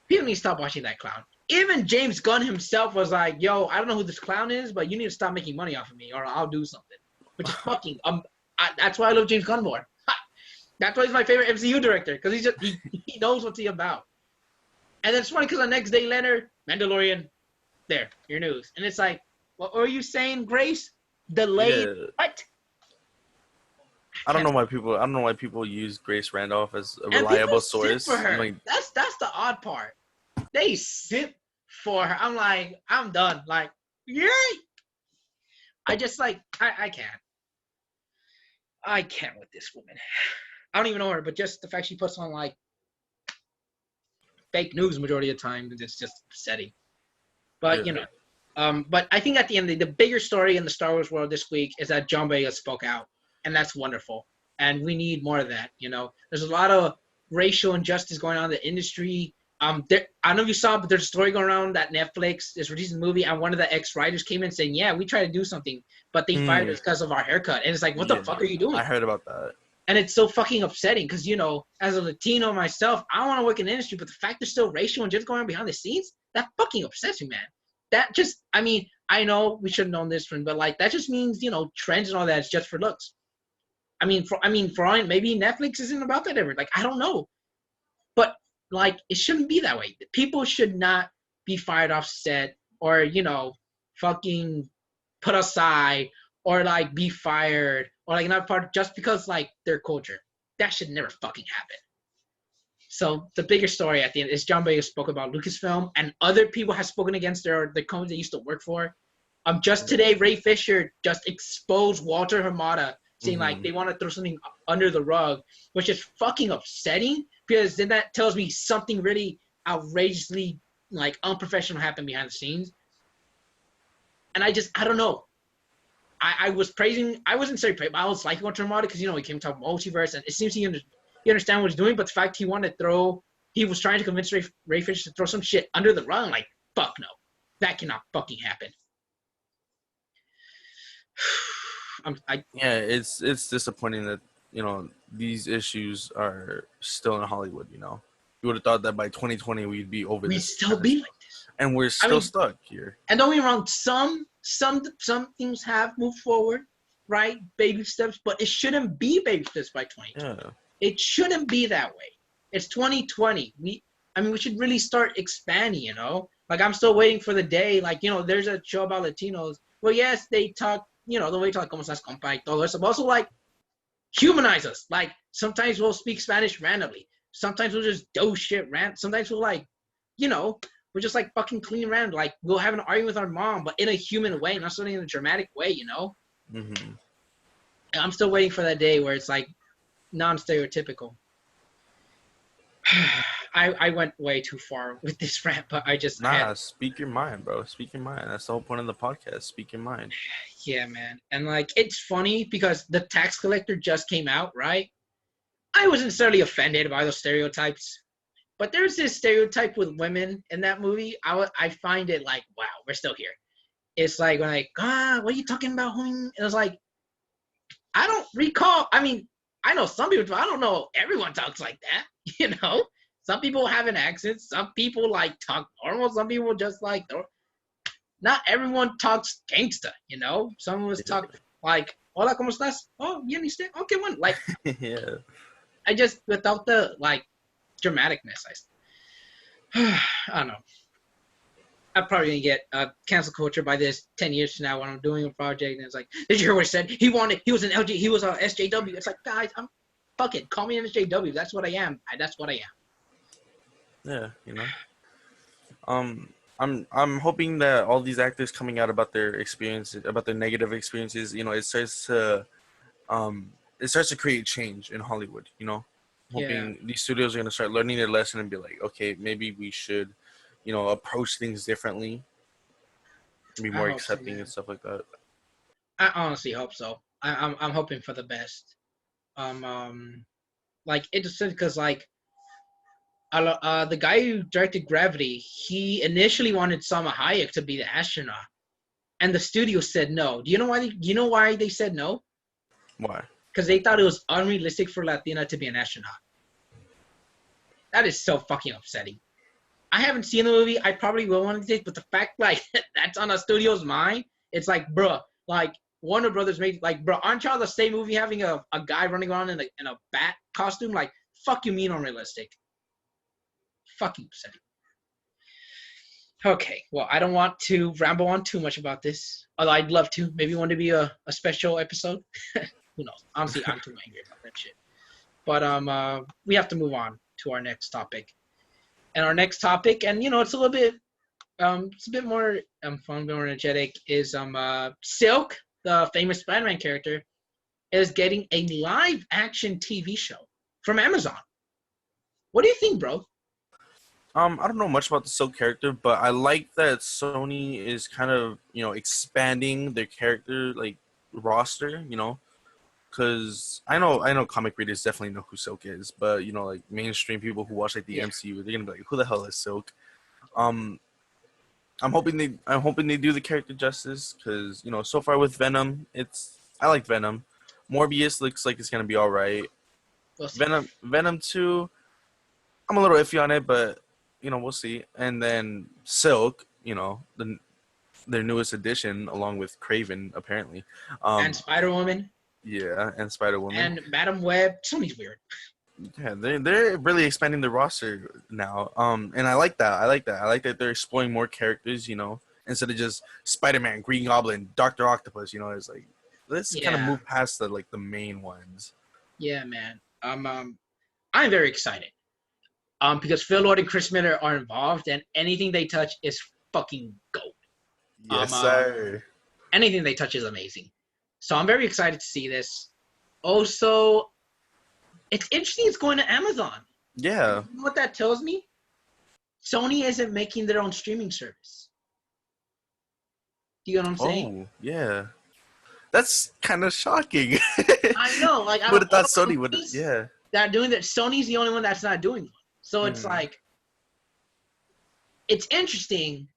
People need to stop watching that clown. Even James Gunn himself was like, yo, I don't know who this clown is, but you need to stop making money off of me, or I'll do something. Which is fucking that's why I love James Gunn more. That's why he's my favorite MCU director, because he knows what he's about. And then it's funny because the next day later, Mandalorian, there, your news. And it's like, what were you saying, Grace? Delayed Yeah, what? I don't know why people use Grace Randolph as a And people reliable sit source. for her. I'm like, That's the odd part. They sit for her. I'm like, I'm done. Like, yay! I just like, I can't. I can't with this woman. I don't even know her, but just the fact she puts on like fake news majority of the time, it's just upsetting. But yeah. but I think at the end of the bigger story in the Star Wars world this week is that John Boyega spoke out, and that's wonderful. And we need more of that. There's a lot of racial injustice going on in the industry. I don't know if you saw, but there's a story going around that Netflix is releasing a movie, and one of the ex-writers came in saying, "Yeah, we tried to do something, but they fired us because of our haircut." And it's like, what the fuck are you doing? I heard about that. And it's so fucking upsetting because, as a Latino myself, I want to work in the industry, but the fact there's still racial injustice going on behind the scenes, that fucking upsets me, man. That just, I know we should have known this one, but like that just means, trends and all that is just for looks. For all, maybe Netflix isn't about that ever. Like, I don't know. But like, it shouldn't be that way. People should not be fired off set or, fucking put aside or like be fired or like not part just because like their culture. That should never fucking happen. So the bigger story at the end is John Boyega spoke about Lucasfilm, and other people have spoken against the company they used to work for. Just today, Ray Fisher just exposed Walter Hamada, saying like they want to throw something under the rug, which is fucking upsetting because then that tells me something really outrageously like unprofessional happened behind the scenes. And I don't know. I wasn't necessarily praising, I was liking Walter Hamada because he came to talk multiverse, and it seems he understand what he's doing, but the fact he was trying to convince Ray Fisher to throw some shit under the rug, like, fuck no. That cannot fucking happen. Yeah, it's disappointing that, these issues are still in Hollywood, You would have thought that by 2020 we'd be over We'd this. still be like this. And we're still stuck here. And don't get me wrong, some things have moved forward, right? Baby steps, but it shouldn't be baby steps by 2020. Yeah. It shouldn't be that way. It's 2020. We should really start expanding, Like, I'm still waiting for the day, like, there's a show about Latinos. Well, yes, they talk, the way they talk, como estás, compa, y todo eso, but also, like, humanize us. Like, sometimes we'll speak Spanish randomly. Sometimes we'll just do shit sometimes we'll, like, we're just, like, fucking clean random. Like, we'll have an argument with our mom, but in a human way, not something in a dramatic way, And I'm still waiting for that day where it's, like, non-stereotypical. I went way too far with this rant, but I just speak your mind, bro. Speak your mind. That's the whole point of the podcast. Speak your mind. Yeah, man. And like, it's funny because The Tax Collector just came out, right? I wasn't necessarily offended by those stereotypes, but there's this stereotype with women in that movie. I find it like, wow, we're still here. It's like, when what are you talking about, homie? And it was like, I don't recall. I know some people, but I don't know everyone talks like that, Some people have an accent. Some people, like, talk normal. Some people just, like, not everyone talks gangsta, Some of us talk, like, hola, ¿cómo estás? Oh, you understand? Okay, one. Like, yeah. I just, without the, like, dramaticness, I don't know. I'm probably going to get cancel culture by this 10 years from now when I'm doing a project, and it's like, did you hear what he said? He was an LG, he was a SJW. It's like, guys, I'm fucking, call me an SJW. That's what I am. That's what I am. Yeah, I'm hoping that all these actors coming out about their experiences, about their negative experiences, it starts to create change in Hollywood. I'm Yeah, hoping these studios are gonna start learning their lesson and be like, okay, maybe we should, approach things differently, be I more hope so, accepting and man. stuff like that. I honestly hope so. I'm hoping for the best. Like it just because like the guy who directed Gravity, he initially wanted Salma Hayek to be the astronaut, and the studio said no. Do you know why? You know why they said no? Why? Because they thought it was unrealistic for Latina to be an astronaut. That is so fucking upsetting. I haven't seen the movie. I probably will one of these days, but the fact like that's on a studio's mind, it's like, bruh, like Warner Brothers made like, bruh, aren't y'all the same movie having a guy running around in a bat costume? Like, fuck you mean unrealistic? Fucking upsetting. Okay, well, I don't want to ramble on too much about this. Although I'd love to. Maybe want to be a special episode. Who knows? Honestly, I'm too angry about that shit. But we have to move on to our next topic. And our next topic, and it's a little bit it's a bit more fun, a bit more energetic, is Silk, the famous Spider-Man character, is getting a live action TV show from Amazon. What do you think, bro? I don't know much about the Silk character, but I like that Sony is kind of, expanding their character like roster, because I know comic readers definitely know who Silk is, but like mainstream people who watch like the Yeah. MCU, they're gonna be like, who the hell is Silk? Um, I'm hoping they do the character justice because so far with Venom, I like Venom. Morbius looks like it's gonna be all right. We'll see. Venom 2, I'm a little iffy on it, but we'll see. And then Silk, their newest addition, along with Craven, apparently. And Spider-Woman Yeah, and Spider Woman. and Madam Web. Sony's weird. Yeah, they're really expanding the roster now. And I like that. I like that. I like that they're exploring more characters. Instead of just Spider Man, Green Goblin, Doctor Octopus. It's like let's kind of Yeah, move past the main ones. yeah, man. I'm very excited. Because Phil Lord and Chris Miller are involved, and anything they touch is fucking gold. Yes, sir. Anything they touch is amazing. So I'm very excited to see this. Also, it's interesting it's going to Amazon. Yeah. You know what that tells me? Sony isn't making their own streaming service. Do you know what I'm saying? Oh, yeah. That's kind of shocking. I know, like I would don't have thought Sony would. Yeah. that doing that. Sony's the only one that's not doing one. So it's like it's interesting,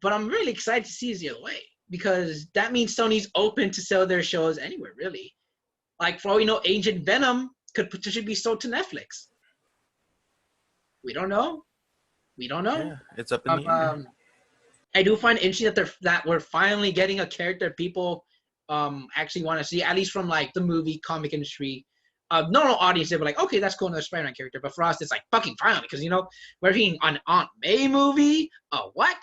but I'm really excited to see it the other way because that means Sony's open to sell their shows anywhere, really. Like for all we know, Agent Venom could potentially be sold to Netflix. We don't know. We don't know. Yeah, it's up in the air. I do find it interesting that we're finally getting a character people actually want to see, at least from like the movie comic industry. Normal audience, they were like, okay, that's cool, another Spider-Man character. But for us, it's like fucking finally, because we're seeing an Aunt May movie. What?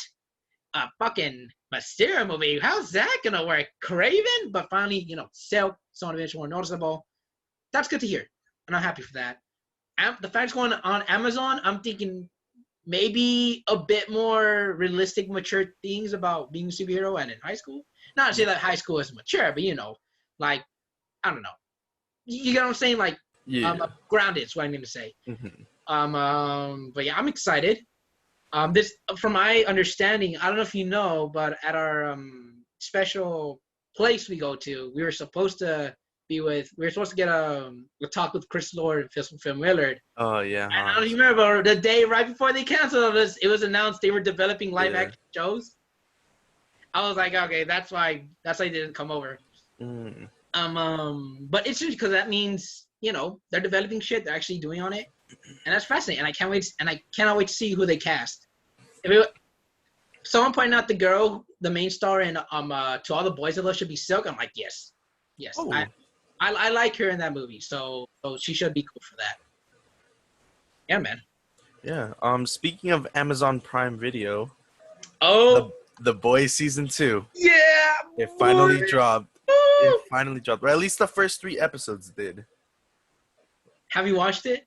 A fucking Mysterio movie. How's that gonna work? Craven, but finally, Silk, so eventually more noticeable. That's good to hear, and I'm happy for that. The fact it's going on Amazon, I'm thinking maybe a bit more realistic, mature things about being a superhero and in high school. Not to say that high school is mature, but like I don't know. You get what I'm saying? Like, Yeah. grounded is what I mean to say. Mm-hmm. But yeah, I'm excited. This, from my understanding, I don't know if you know, but at our special place we go to, we were supposed to get a talk with Chris Lord and Phil Willard. Oh yeah. And I don't know if you remember the day right before they canceled us, it was announced they were developing live action shows. I was like, okay, that's why they didn't come over. But it's just because that means they're developing shit, they're actually doing on it, and that's fascinating. And I cannot wait to see who they cast. Someone pointed out the girl, the main star in To All the Boys I Love should be Silk. I'm like, yes. Oh. I like her in that movie, so she should be cool for that. Yeah, man. Yeah. Speaking of Amazon Prime Video, the Boys season 2. Yeah. It finally dropped. It finally dropped. Or at least the first 3 episodes did. Have you watched it?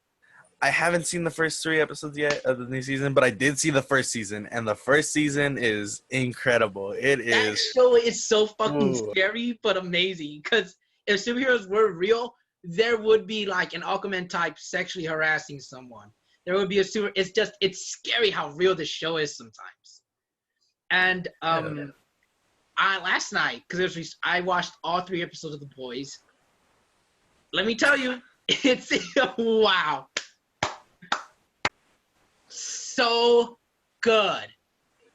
I haven't seen the first 3 episodes yet of the new season, but I did see the first season, and the first season is incredible. It That is. show is so fucking Ooh. scary but amazing. Because if superheroes were real, there would be like an Aquaman type sexually harassing someone. There would be a super. It's scary how real this show is sometimes. And last night, because I watched all 3 episodes of The Boys. Let me tell you, it's wow, so good.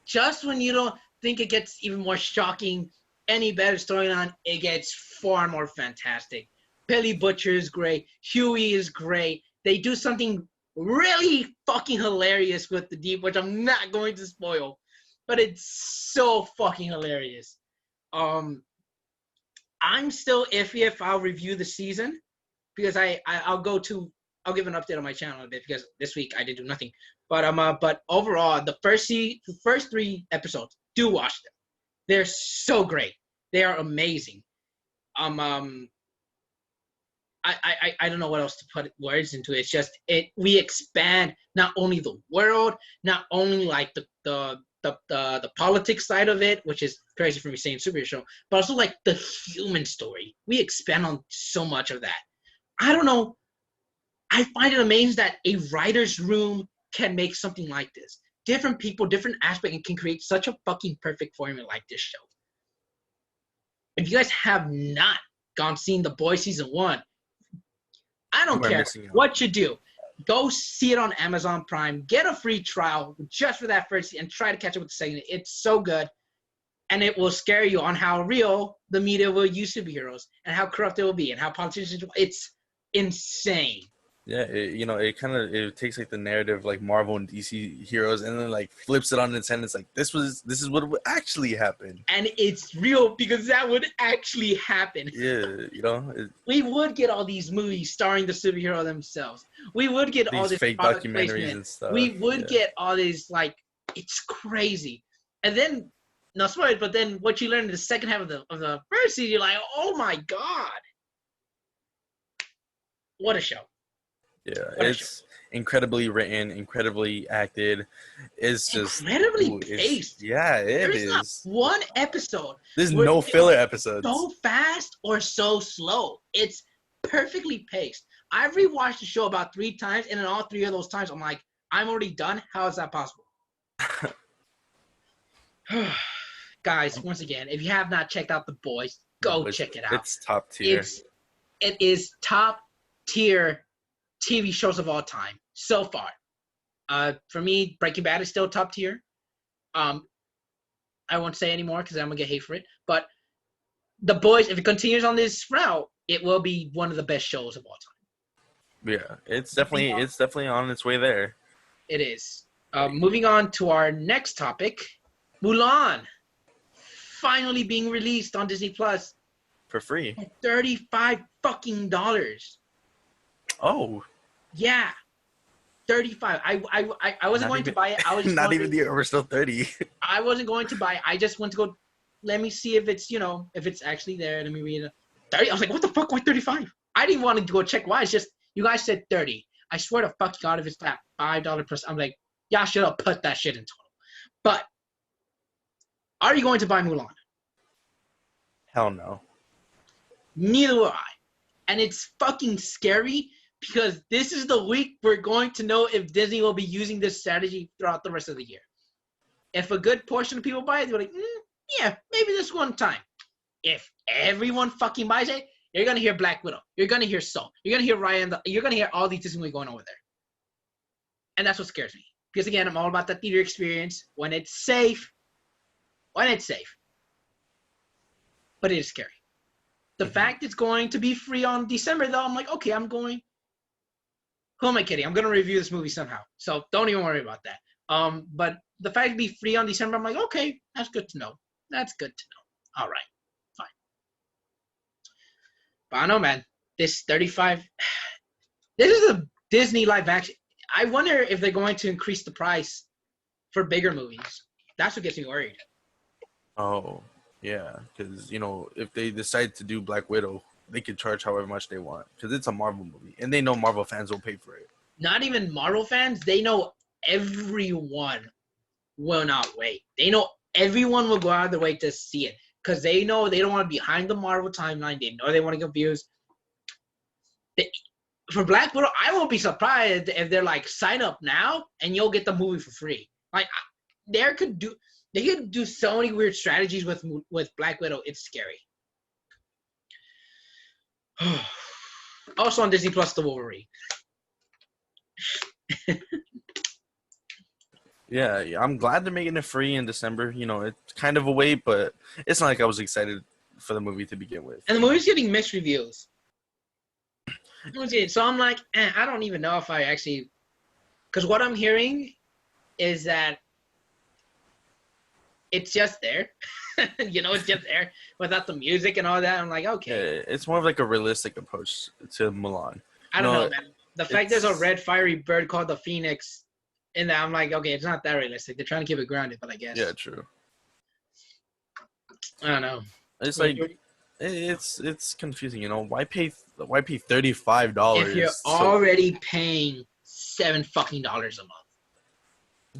Just when you don't think it gets even more shocking, any better storyline, it gets far more fantastic. Billy Butcher is great. Huey is great. They do something really fucking hilarious with the Deep, which I'm not going to spoil, but it's so fucking hilarious. I'm still iffy if I'll review the season because I'll give an update on my channel a bit because this week I did do nothing. But overall, the first 3 episodes, do watch them. They're so great. They are amazing. I don't know what else to put words into. It's just we expand not only the world, not only like the politics side of it, which is crazy for me saying superhero show, but also like the human story. We expand on so much of that. I don't know. I find it amazing that a writer's room can make something like this. Different people, different aspects, and can create such a fucking perfect formula like this show. If you guys have not seen The Boys Season 1, I don't care what you do. Go see it on Amazon Prime. Get a free trial just for that first and try to catch up with the second. It's so good. And it will scare you on how real the media will use superheroes and how corrupt it will be and how politicians – it's insane. Yeah, it takes like the narrative like Marvel and DC heroes and then like flips it on its head. It's like this is what would actually happen. And it's real because that would actually happen. Yeah, we would get all these movies starring the superhero themselves. We would get all this fake documentaries placement. And stuff. We would get all these it's crazy. And then no spoilers, but then what you learn in the second half of the first season, you're like, oh my god, what a show! Yeah, it's incredibly written, incredibly acted. It's just incredibly paced. It is. Not one episode. There's no filler episodes. So fast or so slow. It's perfectly paced. I've rewatched the show about 3 times, and in all 3 of those times, I'm like, I'm already done. How is that possible? Guys, once again, if you have not checked out The Boys, go check it out. It's top tier. It is top tier TV shows of all time so far. For me, Breaking Bad is still top tier. I won't say anymore because I'm gonna get hate for it. But The Boys, if it continues on this route, it will be one of the best shows of all time. Yeah, it's definitely on its way there. It is. Moving on to our next topic, Mulan, finally being released on Disney Plus for free. $35 fucking dollars. Oh. Yeah. 35. I wasn't going to buy it. I was not even the we're still 30. I wasn't going to buy it. I just went to go. Let me see if it's if it's actually there. Let me read it. 30. I was like, what the fuck? Why 35? I didn't want to go check why. It's just you guys said 30. I swear to fucking God, if it's that $5 plus, I'm like, y'all should have put that shit in total. But are you going to buy Mulan? Hell no. Neither will I. And it's fucking scary because this is the week we're going to know if Disney will be using this strategy throughout the rest of the year. If a good portion of people buy it, they're like, yeah, maybe this one time. If everyone fucking buys it, you're going to hear Black Widow. You're going to hear Soul. You're going to hear Ryan. You're going to hear all these Disney movies going over there. And that's what scares me. Because, again, I'm all about that theater experience when it's safe. When it's safe. But it is scary. The fact it's going to be free on December, though, I'm like, okay, I'm going. Who am I kidding? I'm going to review this movie somehow. So don't even worry about that. But the fact to be free on December, I'm like, okay, that's good to know. That's good to know. All right. Fine. But I know, man, this 35, this is a Disney live action. I wonder if they're going to increase the price for bigger movies. That's what gets me worried. Oh, yeah. Because, if they decide to do Black Widow, they can charge however much they want. Because it's a Marvel movie. And they know Marvel fans will pay for it. not even Marvel fans, they know everyone will not wait. They know everyone will go out of their way to see it because they know they don't want to be behind the Marvel timeline. They know they want to get confused. For Black Widow, I won't be surprised if they're like, sign up now and you'll get the movie for free. Like, they could do so many weird strategies with Black Widow. It's scary. Also on Disney Plus, the Wolverine. Yeah, I'm glad they're making it free in December. You know, it's kind of a wait, but it's not like I was excited for the movie to begin with. And the movie's getting mixed reviews. So I'm like, I don't even know if I actually... Because what I'm hearing is that it's just there. It's just there without the music and all that. I'm like, okay. Yeah, it's more of like a realistic approach to Mulan. I don't know, man. The fact there's a red fiery bird called the Phoenix in that, I'm like, okay, it's not that realistic. They're trying to keep it grounded, but I guess. Yeah, true. I don't know. It's like it's confusing, Why pay $35 if you're already paying $7 a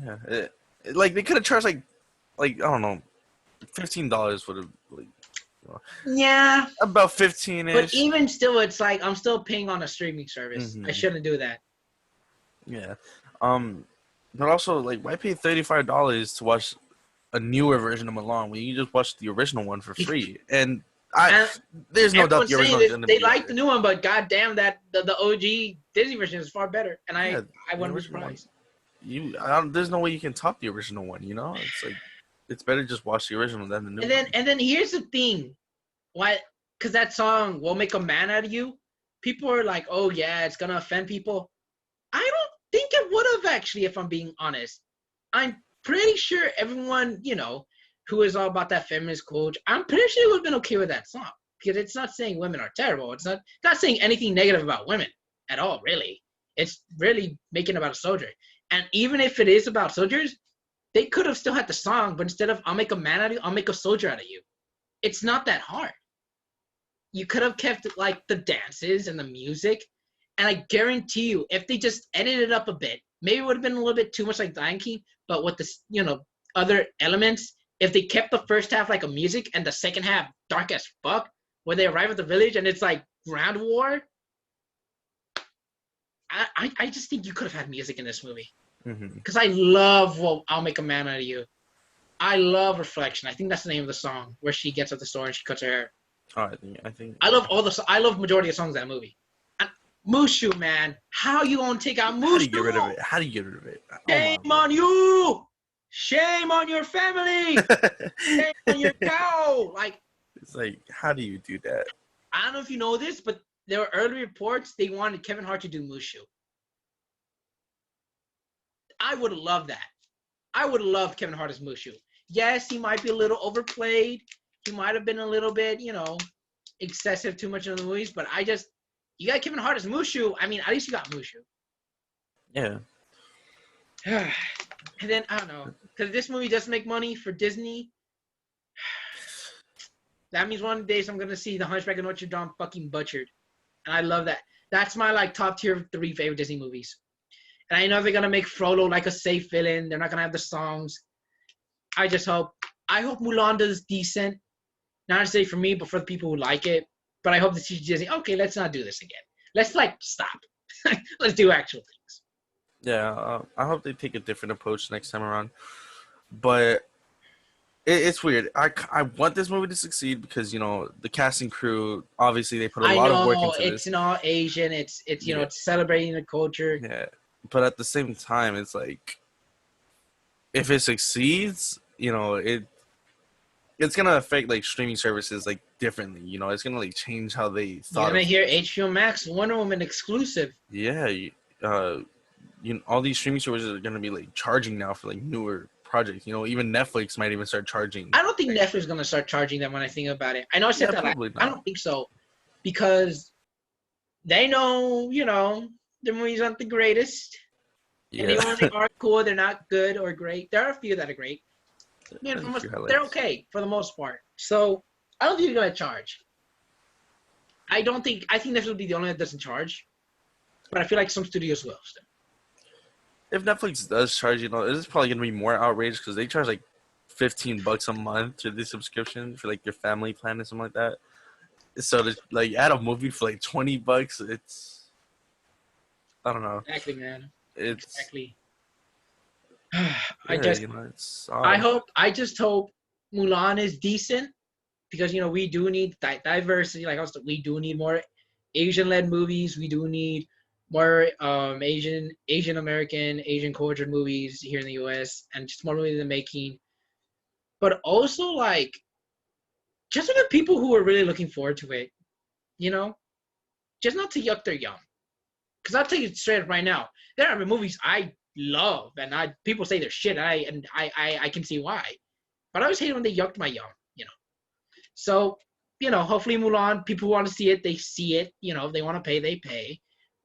month? Yeah, like they could have charged like I don't know, $15 would have Yeah, about 15-ish. But even still, it's like I'm still paying on a streaming service. I shouldn't do that. Yeah, but also like why pay $35 to watch a newer version of Mulan when you can just watch the original one for free? And there's no doubt the original is they like the new one, but goddamn that the OG Disney version is far better, and I wouldn't be surprised. There's no way you can top the original one. It's like it's better just watch the original than the new one. And then here's the thing, why? Because that song "Will Make a Man Out of You," people are like, "Oh yeah, it's gonna offend people." I don't think it would have actually, if I'm being honest. I'm pretty sure everyone, who is all about that feminist culture, I'm pretty sure it would have been okay with that song because it's not saying women are terrible. It's not saying anything negative about women at all, really. It's really making it about a soldier. And even if it is about soldiers, they could have still had the song, but instead of "I'll make a man out of you," "I'll make a soldier out of you." It's not that hard. You could have kept like the dances and the music, and I guarantee you, if they just edited it up a bit, maybe it would have been a little bit too much like Lion King, but with the other elements, if they kept the first half like a music and the second half dark as fuck, where they arrive at the village and it's like ground war, I just think you could have had music in this movie. Because I love "I'll Make a Man Out of You." I love "Reflection." I think that's the name of the song where she gets at the store and she cuts her hair. Oh, I think. I love I love majority of songs in that movie. And Mushu, man, how you gonna take out Mushu? How do you get rid of it? Shame on you! Shame on your family! Shame on your cow! Like, it's like, how do you do that? I don't know if you know this, but there were early reports they wanted Kevin Hart to do Mushu. I would have loved that. I would have loved Kevin Hart as Mushu. Yes, he might be a little overplayed. He might have been a little bit, excessive, too much in the movies. But you got Kevin Hart as Mushu. I mean, at least you got Mushu. Yeah. And then, I don't know. Because this movie does make money for Disney. That means one of the days I'm going to see The Hunchback of Notre Dame fucking butchered. And I love that. That's my, top tier 3 favorite Disney movies. And I know they're going to make Frollo like a safe villain. They're not going to have the songs. I hope Mulan does decent. Not necessarily for me, but for the people who like it. But I hope the CGI say, okay, let's not do this again. Let's, stop. Let's do actual things. Yeah, I hope they take a different approach next time around. But it's weird. I want this movie to succeed because, the cast and crew, obviously they put a lot of work into this. It's not Asian. It's it's celebrating the culture. Yeah. But at the same time, it's like, if it succeeds, it's gonna affect streaming services differently. It's gonna change how they thought. You're gonna hear HBO Max Wonder Woman exclusive. Yeah, all these streaming services are gonna be charging now for newer projects. Even Netflix might even start charging. I don't think Netflix is gonna start charging them when I think about it. I know I said that. I don't think so, because they know their movies aren't the greatest. Yeah. And even when they are cool, they're not good or great. There are a few that are great. They're okay for the most part. So I don't think they're gonna charge. I think this will be the only one that doesn't charge. but I feel like some studios will still. If Netflix does charge, it's probably gonna be more outraged because they charge like $15 a month to the subscription for like your family plan or something like that. So to like add a movie for like $20, it's I don't know. Exactly, man. It's Exactly. yeah, it's odd. I just hope Mulan is decent because we do need diversity. Like also, we do need more Asian-led movies. We do need more Asian American, Asian cultured movies here in the U.S. and just more movies in the making. But also like just for the people who are really looking forward to it, just not to yuck their yum. Because I'll tell you straight up right now, there are movies I love and people say they're shit. I can see why, but I always hate when they yucked my yum. So hopefully Mulan, people who want to see it, they see it. If they want to pay, they pay.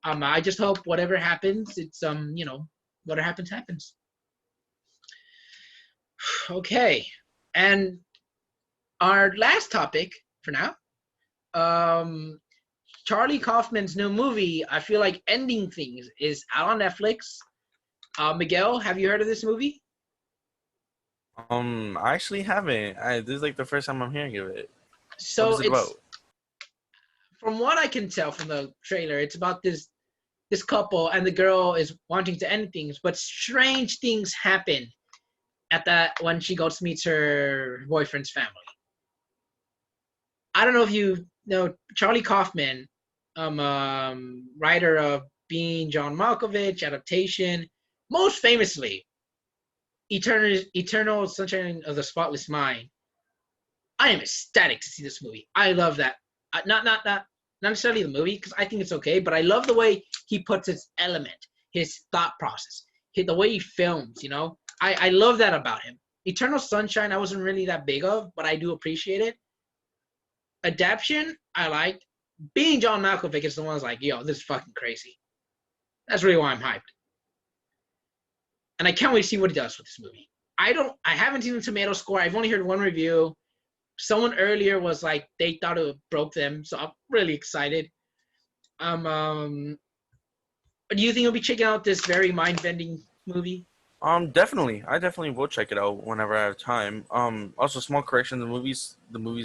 I just hope whatever happens, it's whatever happens. Okay, and our last topic for now, Charlie Kaufman's new movie, I feel like Ending Things, is out on Netflix. Miguel, have you heard of this movie? I actually haven't. This is like the first time I'm hearing of it. So what is it about? From what I can tell from the trailer, it's about this couple, and the girl is wanting to end things, but strange things happen when she goes to meet her boyfriend's family. I don't know if you know Charlie Kaufman, writer of Being John Malkovich, adaptation, most famously, Eternal Sunshine of the Spotless Mind. I am ecstatic to see this movie. I love that. Not necessarily the movie, because I think it's okay, but I love the way he puts his element, his thought process, the way he films, I love that about him. Eternal Sunshine, I wasn't really that big of, but I do appreciate it. Adaptation, I liked. Being John Malkovich is the one that's like, yo, this is fucking crazy. That's really why I'm hyped. And I can't wait to see what he does with this movie. I haven't seen the tomato score. I've only heard one review. Someone earlier was like, they thought it broke them, so I'm really excited. Do you think you'll be checking out this very mind-bending movie? Definitely. I definitely will check it out whenever I have time. Also, small correction: the movie's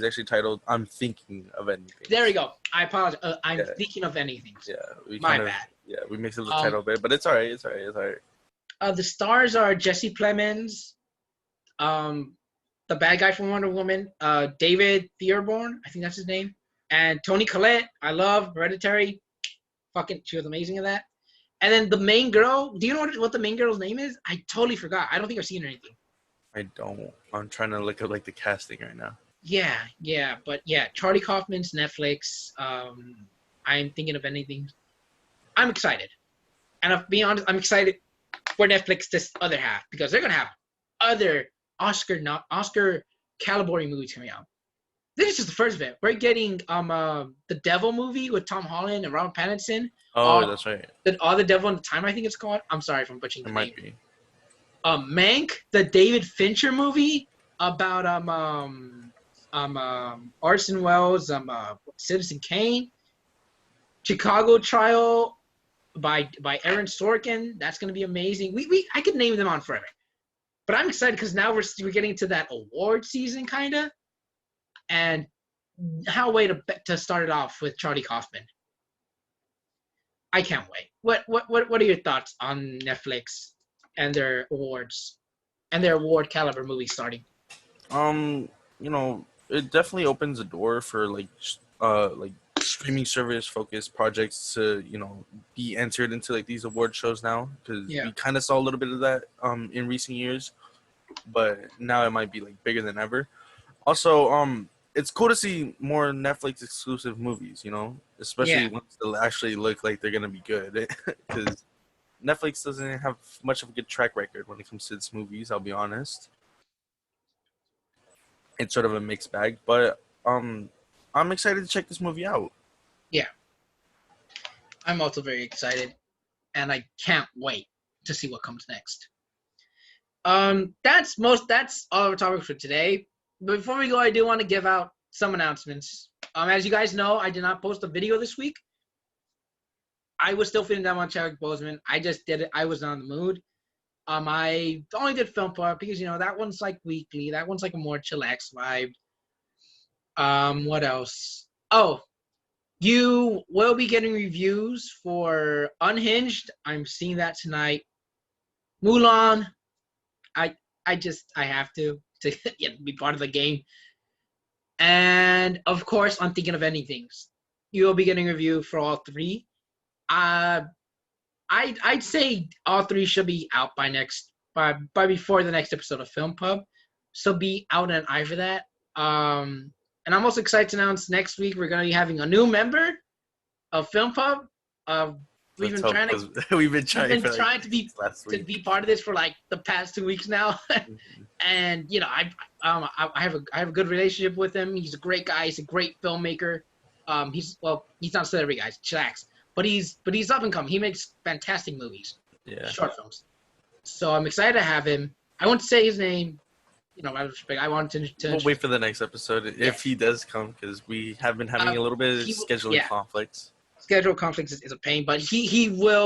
actually titled "I'm Thinking of Anything." There we go. I apologize. I'm thinking of anything. Yeah, my bad. Yeah, we mixed up the title a bit, but it's alright. It's alright. The stars are Jesse Plemons, the bad guy from Wonder Woman, David Thorburn, I think that's his name, and Toni Collette. I love Hereditary. Fucking, she was amazing in that. And then the main girl, do you know what the main girl's name is? I totally forgot. I don't think I've seen anything. I don't. I'm trying to look up like the casting right now. Yeah, but yeah, Charlie Kaufman's Netflix. I'm Thinking of Anything. I'm excited, and I'll be honest, I'm excited for Netflix this other half because they're gonna have other Oscar caliber movies coming out. This is just the first bit. We're getting the Devil movie with Tom Holland and Robert Pattinson. Oh, that's right. The Devil in the Time, I think it's called. I'm sorry if I'm butchering the name. It might be. Mank, the David Fincher movie about Orson Welles, Citizen Kane. Chicago Trial by Aaron Sorkin. That's gonna be amazing. I could name them on forever, but I'm excited because now we're getting to that award season kinda, and how way to start it off with Charlie Kaufman. I can't wait. What are your thoughts on Netflix and their awards and their award caliber movies starting? It definitely opens the door for like streaming service focused projects to be entered into like these award shows now, because we kind of saw a little bit of that in recent years, but now it might be like bigger than ever. Also, it's cool to see more Netflix exclusive movies, especially ones that actually look like they're gonna be good, because Netflix doesn't have much of a good track record when it comes to its movies. I'll be honest. It's sort of a mixed bag, but I'm excited to check this movie out. Yeah, I'm also very excited, and I can't wait to see what comes next. That's all our topics for today. But before we go, I do want to give out some announcements. As you guys know, I did not post a video this week. I was still feeling down on Chadwick Boseman. I just did it. I was not in the mood. I only did Film Pub because that one's like weekly. That one's like a more chillax vibe. What else? Oh, you will be getting reviews for Unhinged. I'm seeing that tonight. Mulan. I have to be part of the game. And of course, I'm thinking of ending things. You'll be getting a review for all three. I'd say all three should be out by before the next episode of Film Pub. So be out and eye for that. And I'm also excited to announce next week we're gonna be having a new member of Film Pub. We've been trying to be part of this for like the past 2 weeks now. And I have a good relationship with him. He's a great guy. He's a great filmmaker. He's not celebrity guys, chillax. But he's up and coming. He makes fantastic movies, short films. So I'm excited to have him. I won't say his name. I want to. We'll wait for the next episode if he does come, because we have been having a little bit of scheduling conflicts. Schedule conflicts is a pain, but he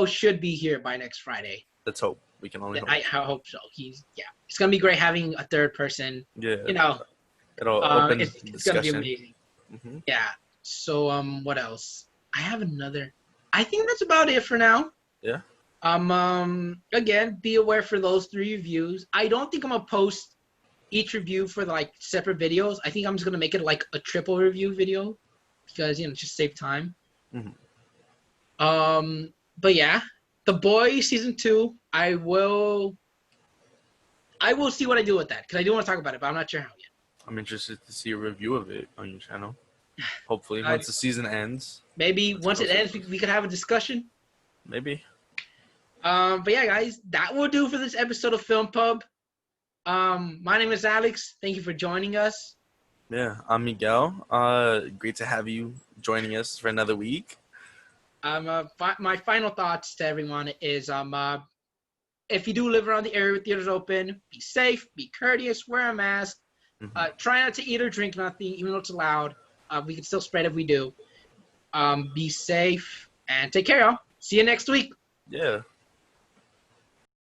should be here by next Friday. Let's hope. We can only hope. I hope so. It's gonna be great having a third person. Yeah. It'll open it's gonna be amazing. Mm-hmm. Yeah. So what else? I have another. I think that's about it for now. Yeah. Again, be aware for those 3 reviews. I don't think I'm gonna post each review for separate videos. I think I'm just gonna make it like a triple review video because just save time. Mm-hmm. But yeah, The Boys season 2. I will see what I do with that because I do want to talk about it, but I'm not sure how yet. I'm interested to see a review of it on your channel. Hopefully, once the season ends. Maybe once it ends, we could have a discussion. Maybe. But yeah, guys, that will do for this episode of Film Pub. My name is Alex. Thank you for joining us. Yeah, I'm Miguel. Great to have you joining us for another week. My final thoughts to everyone is if you do live around the area with theaters open, be safe, be courteous, wear a mask. Mm-hmm. Try not to eat or drink nothing, even though it's allowed. We can still spread if we do. Be safe and take care, y'all. See you next week. Yeah.